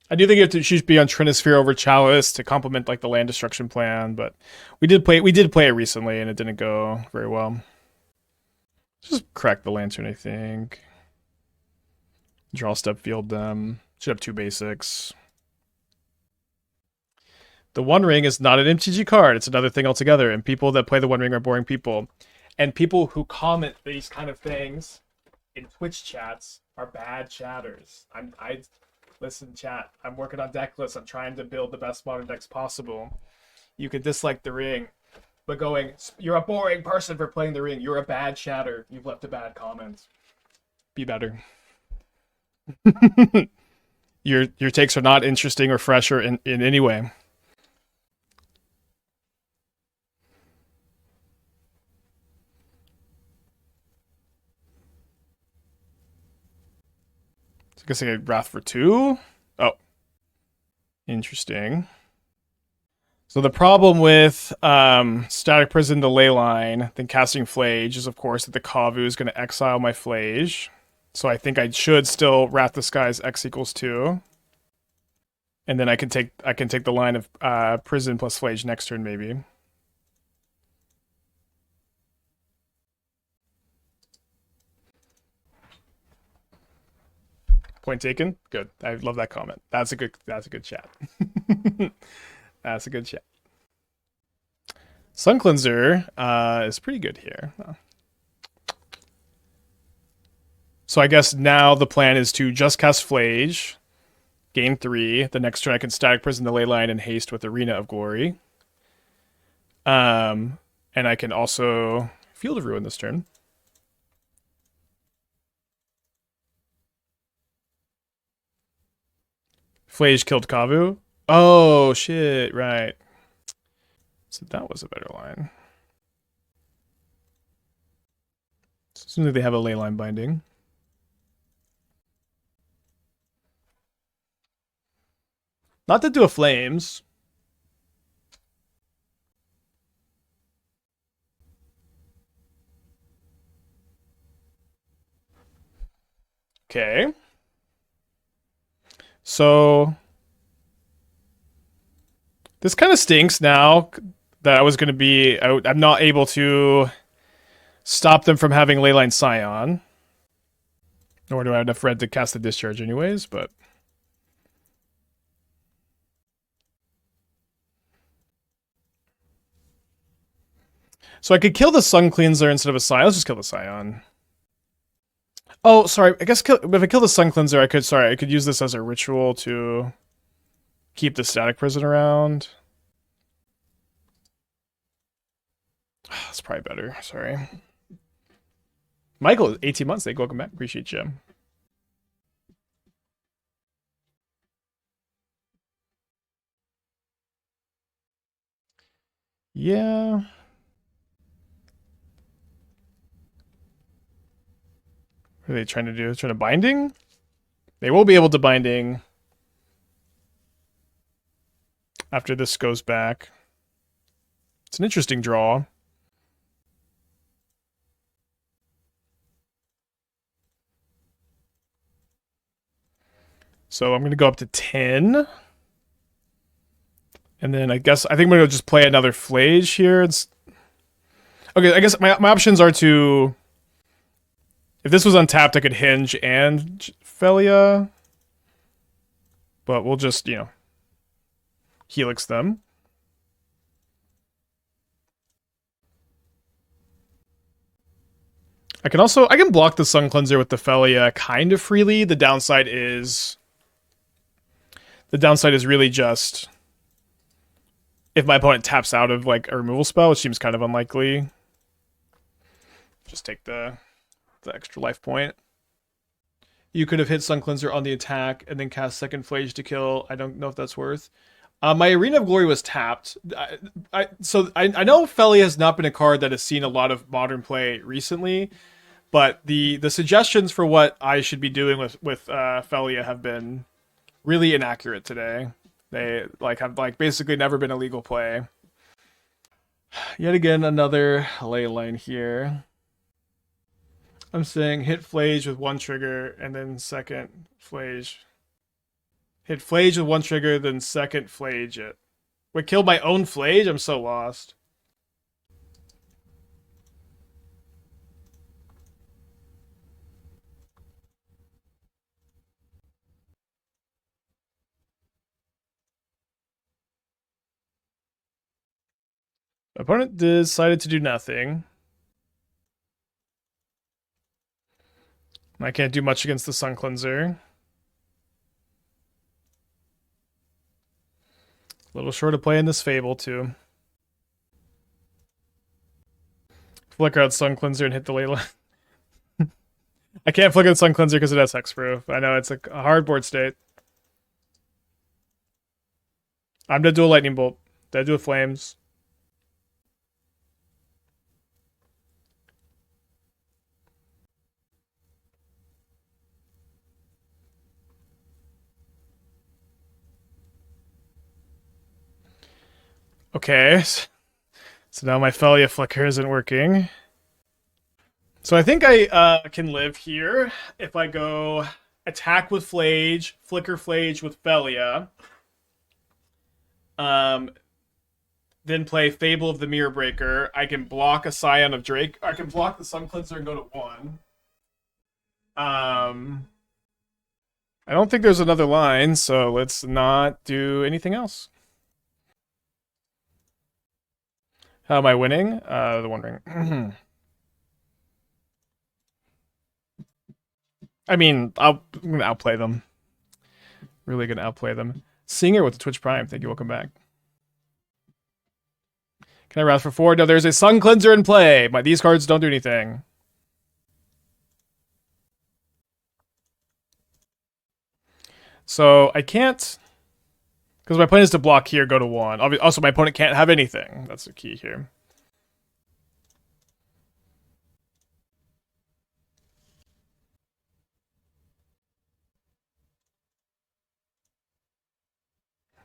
I do think you have to should be on Trinisphere over Chalice to complement, the land destruction plan, but we did play it recently, and it didn't go very well. Just crack the Lantern, I think. Draw step field them. Should have 2 basics. The One Ring is not an MTG card. It's another thing altogether. And people that play the One Ring are boring people. And people who comment these kind of things in Twitch chats are bad chatters. Listen, chat. I'm working on deck lists. I'm trying to build the best Modern decks possible. You could dislike the ring. But you're a boring person for playing the ring. You're a bad chatter. You've left a bad comment. Be better. Your takes are not interesting or fresh or in any way. So I guess I get Wrath for 2. Oh. Interesting. So the problem with Static Prison to Leyline, then casting Phlage, is of course that the Kavu is going to exile my Phlage. So I think I should still Wrath the Skies X equals 2. And then I can take the line of Prison plus Phlage next turn, maybe. Point taken. Good. I love that comment. That's a good chat. That's a good chat. Sun Cleanser is pretty good here. So I guess now the plan is to just cast Phlage, gain 3. The next turn I can Static Prison the Leyline and haste with Arena of Glory. And I can also Field of Ruin this turn. Phlage killed Kavu. Oh, shit, right. So that was a better line. So seems like they have a Leyline binding. Not to do a Flames. Okay. So this kind of stinks now that I was going to be out. I'm not able to stop them from having Leyline Scion. Nor do I have enough red to cast the Discharge anyways, but... So I could kill the Sun Cleanser instead of a Scion. Let's just kill the Scion. Oh, sorry. I guess if I kill the Sun Cleanser, I could use this as a ritual to keep the Static Prison around. That's probably better. Sorry. Michael, 18 months. Thank you. Welcome back. Appreciate you. Yeah. What are they trying to do? Trying to binding? They will be able to binding after this goes back. It's an interesting draw. So I'm going to go up to 10. And then I think I'm going to just play another Phlage here. Okay, I guess my options are to... If this was untapped, I could Henge and Phelia. But we'll just, you know, Helix them. I can block the Sun Cleanser with the Phelia kind of freely. The downside is really just if my opponent taps out of like a removal spell, which seems kind of unlikely. Just take the extra life point. You could have hit Sun Cleanser on the attack and then cast second Phlage to kill. I don't know if that's worth. My Arena of Glory was tapped. So I know Phelia has not been a card that has seen a lot of modern play recently, but the suggestions for what I should be doing with Phelia have been really inaccurate today. They have basically never been a legal play. Yet again, another ley line here. I'm saying hit Phlage with one trigger and then second Phlage. Hit Phlage with one trigger, then second Phlage it. Would kill my own Phlage? I'm so lost. My opponent decided to do nothing. I can't do much against the Sun Cleanser. A little short of playing this Fable, too. Flicker out Sun Cleanser and hit the Layla. I can't flicker the Sun Cleanser because it has hexproof. I know, it's a hard board state. I'm gonna do a Lightning Bolt. Dead to a Flames. Okay, so now my Phelia Flicker isn't working. So I think I can live here if I go attack with Phlage, Flicker Phlage with Phelia, then play Fable of the Mirror Breaker. I can block a Scion of Drake. I can block the Sun Cleanser and go to 1. I don't think there's another line, so let's not do anything else. How am I winning? The Wondering. I mean, I'm gonna outplay them. Really gonna outplay them. Singer with the Twitch Prime. Thank you. Welcome back. Can I rouse for 4? No, there's a Sun Cleanser in play. These cards don't do anything. So I can't... Because my plan is to block here, go to 1. Also, my opponent can't have anything. That's the key here.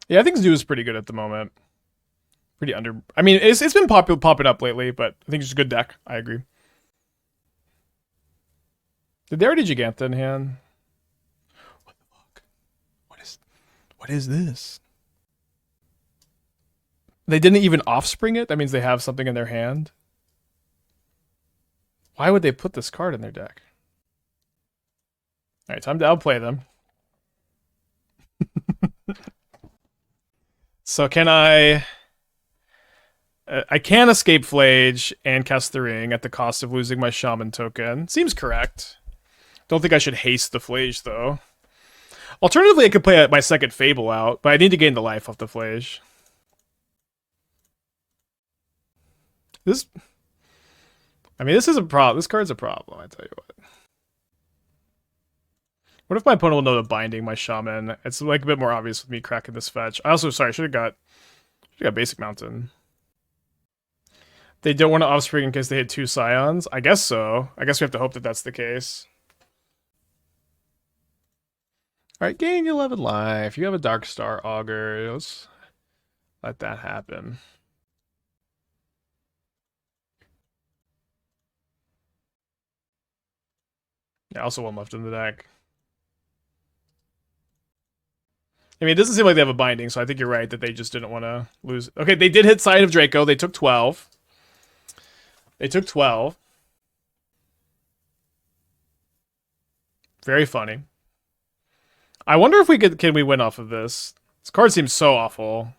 Yeah, I think Zoo is pretty good at the moment. Pretty under... I mean, it's been popping up lately, but I think it's a good deck. I agree. Did they already Giganta in hand? What the fuck? What is this? They didn't even offspring it? That means they have something in their hand? Why would they put this card in their deck? Alright, time to outplay them. So can I can escape Phlage and cast the Ring at the cost of losing my Shaman token. Seems correct. Don't think I should haste the Phlage, though. Alternatively, I could play my second Fable out, but I need to gain the life off the Phlage. I mean, this is a problem. This card's a problem, I tell you what. What if my opponent will know the binding my shaman? It's like a bit more obvious with me cracking this fetch. I also, sorry, should have got basic mountain. They don't want to offspring in case they hit 2 scions? I guess so. I guess we have to hope that that's the case. Alright, gain 11 life. You have a Dark Star Augur. Let's let that happen. Yeah, also one left in the deck. I mean, it doesn't seem like they have a binding, so I think you're right that they just didn't want to lose. Okay, they did hit Sign of Draco. They took 12. They took 12. Very funny. I wonder if can we win off of this? This card seems so awful.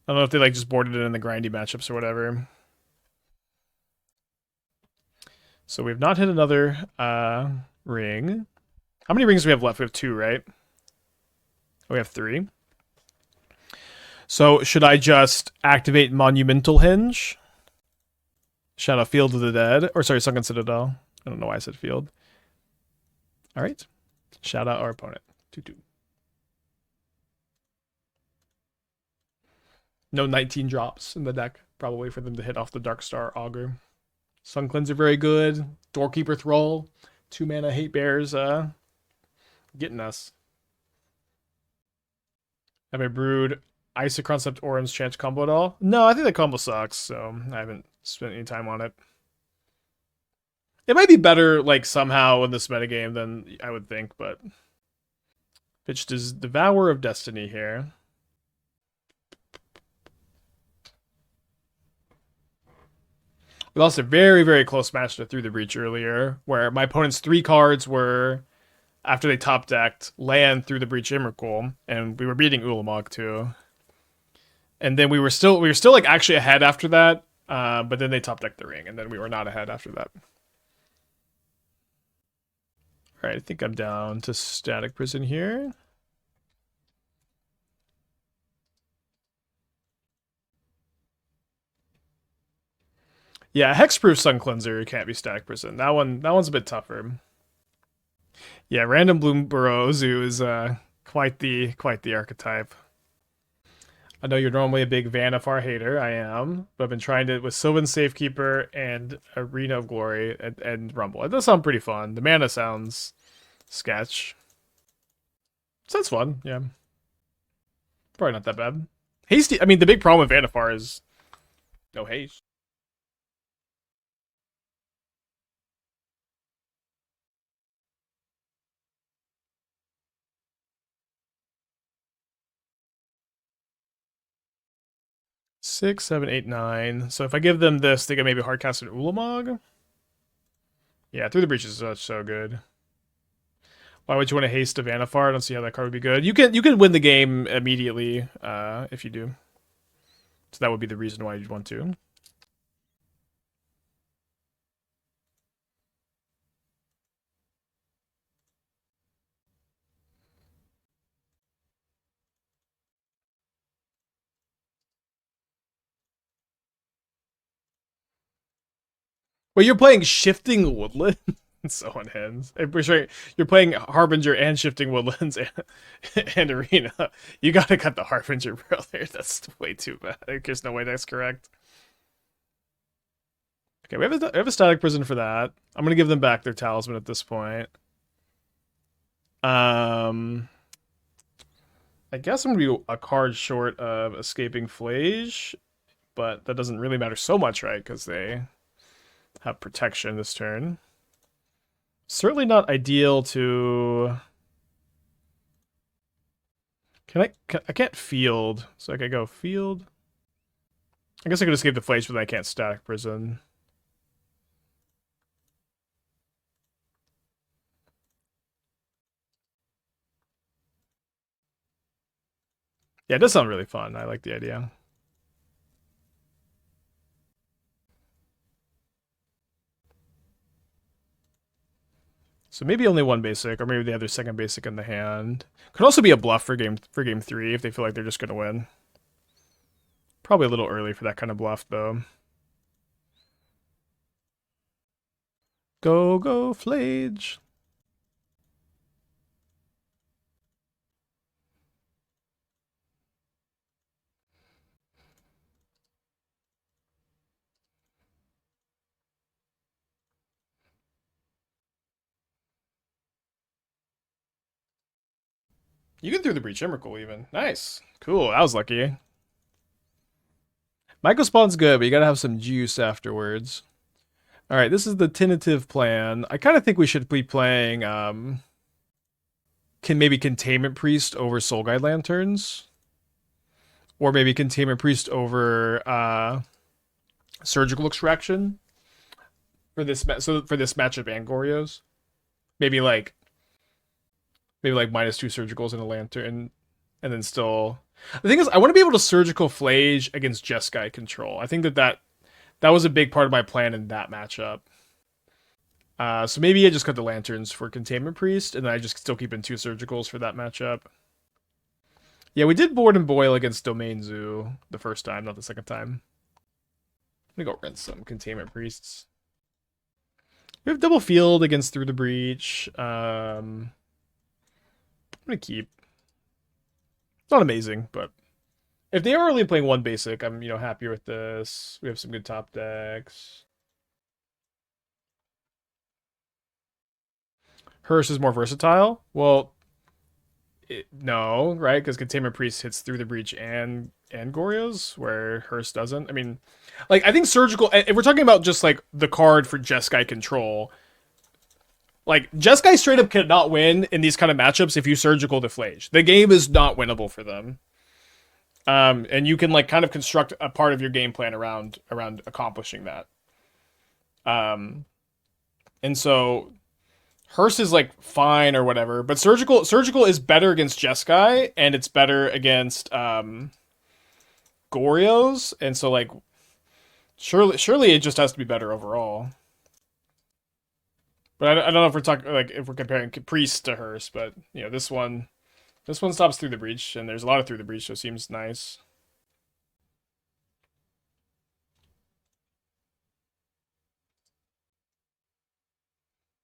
I don't know if they like just boarded it in the grindy matchups or whatever. So we've not hit another ring. How many rings do we have left? We have 2, right? We have 3. So should I just activate Monumental Henge? Shout out Field of the Dead. Or sorry, Sunken Citadel. I don't know why I said Field. Alright. Shout out our opponent. 2-2. No 19 drops in the deck, probably, for them to hit off the Dark Star Augur. Sun Cleanser very good. Doorkeeper Thrall. 2 mana Hate Bears getting us. Have I brewed Isoconcept Orange Chance combo at all? No, I think that combo sucks, so I haven't spent any time on it. It might be better, like, somehow in this metagame than I would think, but... Pitched is Devourer of Destiny here. We lost a very, very close match to Through the Breach earlier, where my opponent's 3 cards were, after they top decked, land Through the Breach Emrakul, and we were beating Ulamog too. And then we were still like actually ahead after that, but then they top decked the ring, and then we were not ahead after that. All right, I think I'm down to Static Prison here. Yeah, Hexproof Sun Cleanser can't be Static Prison. That one's a bit tougher. Yeah, Random Bloom Borozu is quite the archetype. I know you're normally a big Vanifar hater. I am, but I've been trying it with Sylvan Safekeeper and Arena of Glory and Rumble. It does sound pretty fun. The mana sounds sketch. Sounds fun, yeah. Probably not that bad. Hasty. I mean, the big problem with Vanifar is no haste. Six, 7, 8, 9. So if I give them this, they can maybe hardcast an Ulamog. Yeah, Through the Breach is so good. Why would you want to haste a Vanifar? I don't see how that card would be good. You can win the game immediately if you do. So that would be the reason why you'd want to. Well, you're playing Shifting Woodland. So on hands. You're playing Harbinger and Shifting Woodlands and Arena. You gotta cut the Harbinger, brother. That's way too bad. There's no way that's correct. Okay, we have a Static Prison for that. I'm gonna give them back their Talisman at this point. I guess I'm gonna be a card short of Escaping Phlage, but that doesn't really matter so much, right? Because they have protection this turn. Certainly not ideal to... I can't field, so I could go field. I guess I could escape the Phlage, but I can't Static Prison. Yeah, it does sound really fun. I like the idea. So maybe only one basic, or maybe they have their second basic in the hand. Could also be a bluff for game 3 if they feel like they're just gonna win. Probably a little early for that kind of bluff, though. Go, go, Phlage. You can through the breach Emrakul even. Nice. Cool. That was lucky. Micro spawn's good, but you gotta have some juice afterwards. Alright, this is the tentative plan. I kind of think we should be playing maybe Containment Priest over Soul Guide Lanterns. Or maybe Containment Priest over Surgical Extraction. For this matchup and Goryo's. Maybe like -2 surgicals and a lantern, and then still. The thing is, I want to be able to surgical Phlage against Jeskai control. I think that was a big part of my plan in that matchup. So maybe I just cut the lanterns for Containment Priest, and then I just still keep in 2 surgicals for that matchup. Yeah, we did board and boil against Domain Zoo the first time, not the second time. I'm gonna go rinse some Containment Priests. We have double field against Through the Breach. I'm gonna keep. Not amazing, but if they are only playing 1 basic, I'm happier with this. We have some good top decks. Hearse is more versatile. Well, no, right? Because Containment Priest hits Through the Breach and Goryo's, where Hearse doesn't. I mean, like, I think surgical. If we're talking about just like the card for Jeskai control. Like, Jeskai straight up cannot win in these kind of matchups if you surgical the Phlage. The game is not winnable for them. And you can, like, kind of construct a part of your game plan around accomplishing that. And so, Hearse is, like, fine or whatever. But surgical is better against Jeskai, and it's better against Goryo's. And so, like, surely it just has to be better overall. But I don't know if we're talking like if we're comparing Priest to Hearse, but this one stops Through the Breach, and there's a lot of Through the Breach, so it seems nice.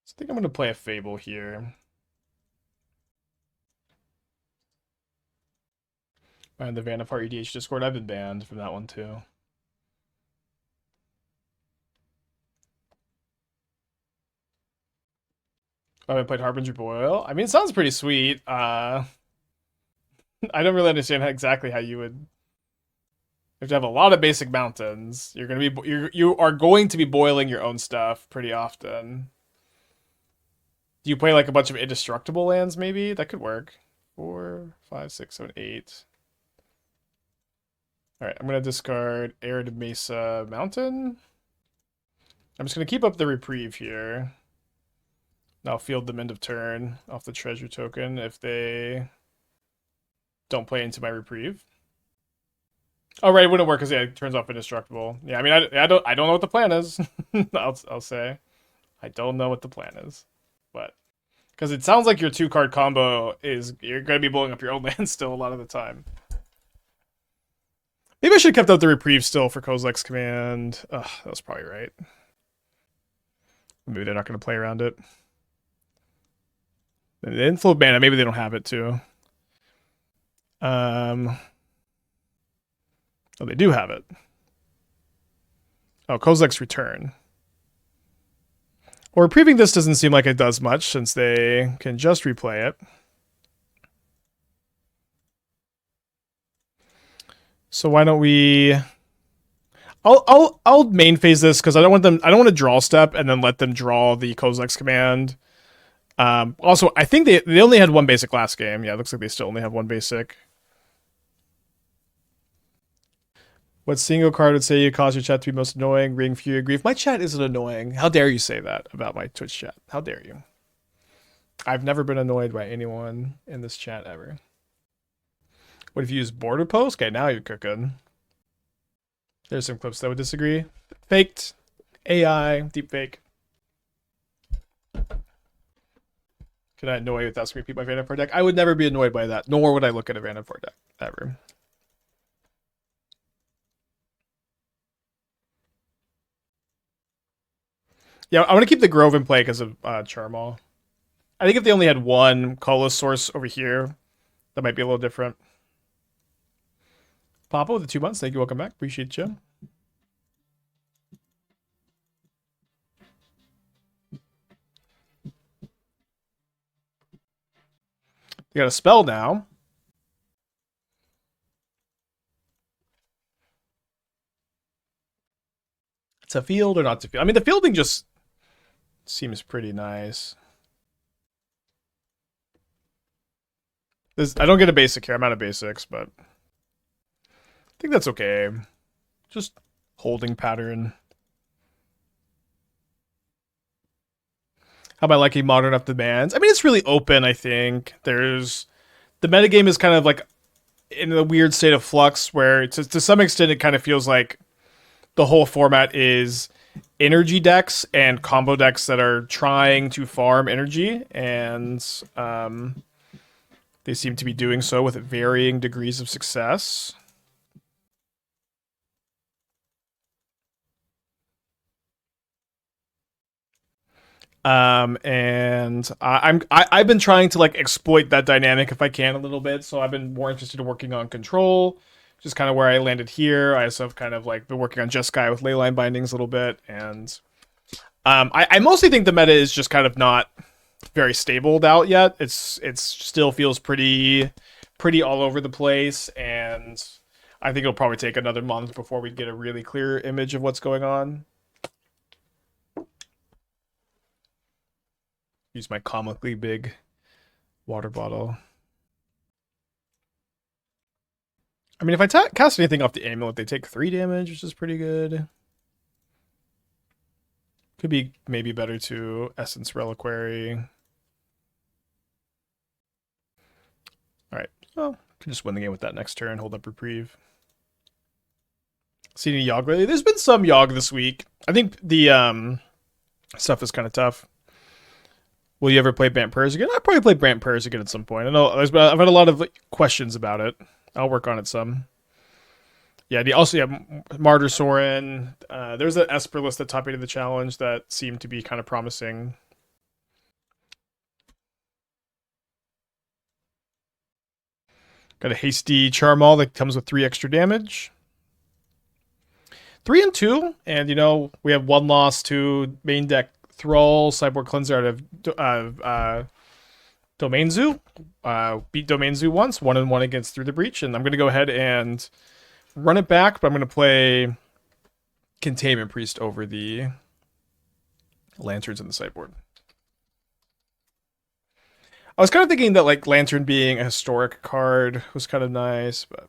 So I think I'm gonna play a Fable here. And the Vanipar EDH Discord, I've been banned from that one too. I haven't played Harbinger Boil. I mean, it sounds pretty sweet. I don't really understand exactly how you would. You have to have a lot of basic mountains. You are going to be boiling your own stuff pretty often. Do you play like a bunch of indestructible lands? Maybe that could work. 4, 5, 6, 7, 8. All right, I'm gonna discard Arid Mesa Mountain. I'm just gonna keep up the Reprieve here. I'll field them end of turn off the treasure token if they don't play into my Reprieve. Oh, right, it wouldn't work because it turns off indestructible. Yeah, I mean, I don't know what the plan is. I'll say, I don't know what the plan is, but because it sounds like your 2-card combo is you're going to be blowing up your own land still a lot of the time. Maybe I should have kept out the Reprieve still for Kozilek's Command. Ugh, that was probably right. Maybe they're not going to play around it. The inflow of mana, maybe they don't have it too. Oh, they do have it. Oh, Kozilek's Return. Well, reprieving this doesn't seem like it does much since they can just replay it. So why don't we? I'll main phase this because I don't want to draw step and then let them draw the Kozilek's Command. Also, I think they only had 1 basic last game. Yeah, it looks like they still only have 1 basic. What single card would say you cause your chat to be most annoying? Ring, Fury, Grief. My chat isn't annoying. How dare you say that about my Twitch chat? How dare you? I've never been annoyed by anyone in this chat ever. What if you use border post? Okay, now you're cooking. There's some clips that would disagree. Faked. AI. Deep fake. Can I annoy without asking me to repeat my Vanipar deck? I would never be annoyed by that, nor would I look at a Vanipar deck, ever. Yeah, I want to keep the Grove in play because of Charmaw. I think if they only had one colorless source over here, that might be a little different. Papa with the 2 months. Thank you. Welcome back. Appreciate you. You got a spell now. It's a field or not to field? I mean, the fielding just seems pretty nice. I don't get a basic here. I'm out of basics, but I think that's okay. Just holding pattern. How about liking modern up demands? I mean, it's really open, I think. The metagame is kind of like in a weird state of flux where to some extent it kind of feels like the whole format is energy decks and combo decks that are trying to farm energy, and they seem to be doing so with varying degrees of success. And I've been trying to like exploit that dynamic if I can a little bit. So I've been more interested in working on control, just kind of where I landed here. I also have kind of like been working on Jeskai with leyline bindings a little bit, and I mostly think the meta is just kind of not very stabled out yet. It's still feels pretty all over the place, and I think it'll probably take another month before we get a really clear image of what's going on. Use my comically big water bottle. I mean, if I cast anything off the amulet, they take 3 damage, which is pretty good. Could be maybe better to Essence Reliquary. Alright, well, could just win the game with that next turn, hold up Reprieve. See any Yogg lately? There's been some Yogg this week. I think the stuff is kind of tough. Will you ever play Bant Prayers again? I'll probably play Bant Prayers again at some point. I know I've had a lot of questions about it. I'll work on it some. Yeah, also Martyr Sorin. There's an Esper list at top 8 of the challenge that seemed to be kind of promising. Got a hasty Charmaw that comes with 3 extra damage. 3 and 2, and you know we have 1 loss to main deck Thrall, Cyborg Cleanser out of Domain Zoo. Beat Domain Zoo once, 1-1 against Through the Breach, and I'm going to go ahead and run it back, but I'm going to play Containment Priest over the Lanterns in the sideboard. I was kind of thinking that like Lantern being a historic card was kind of nice, but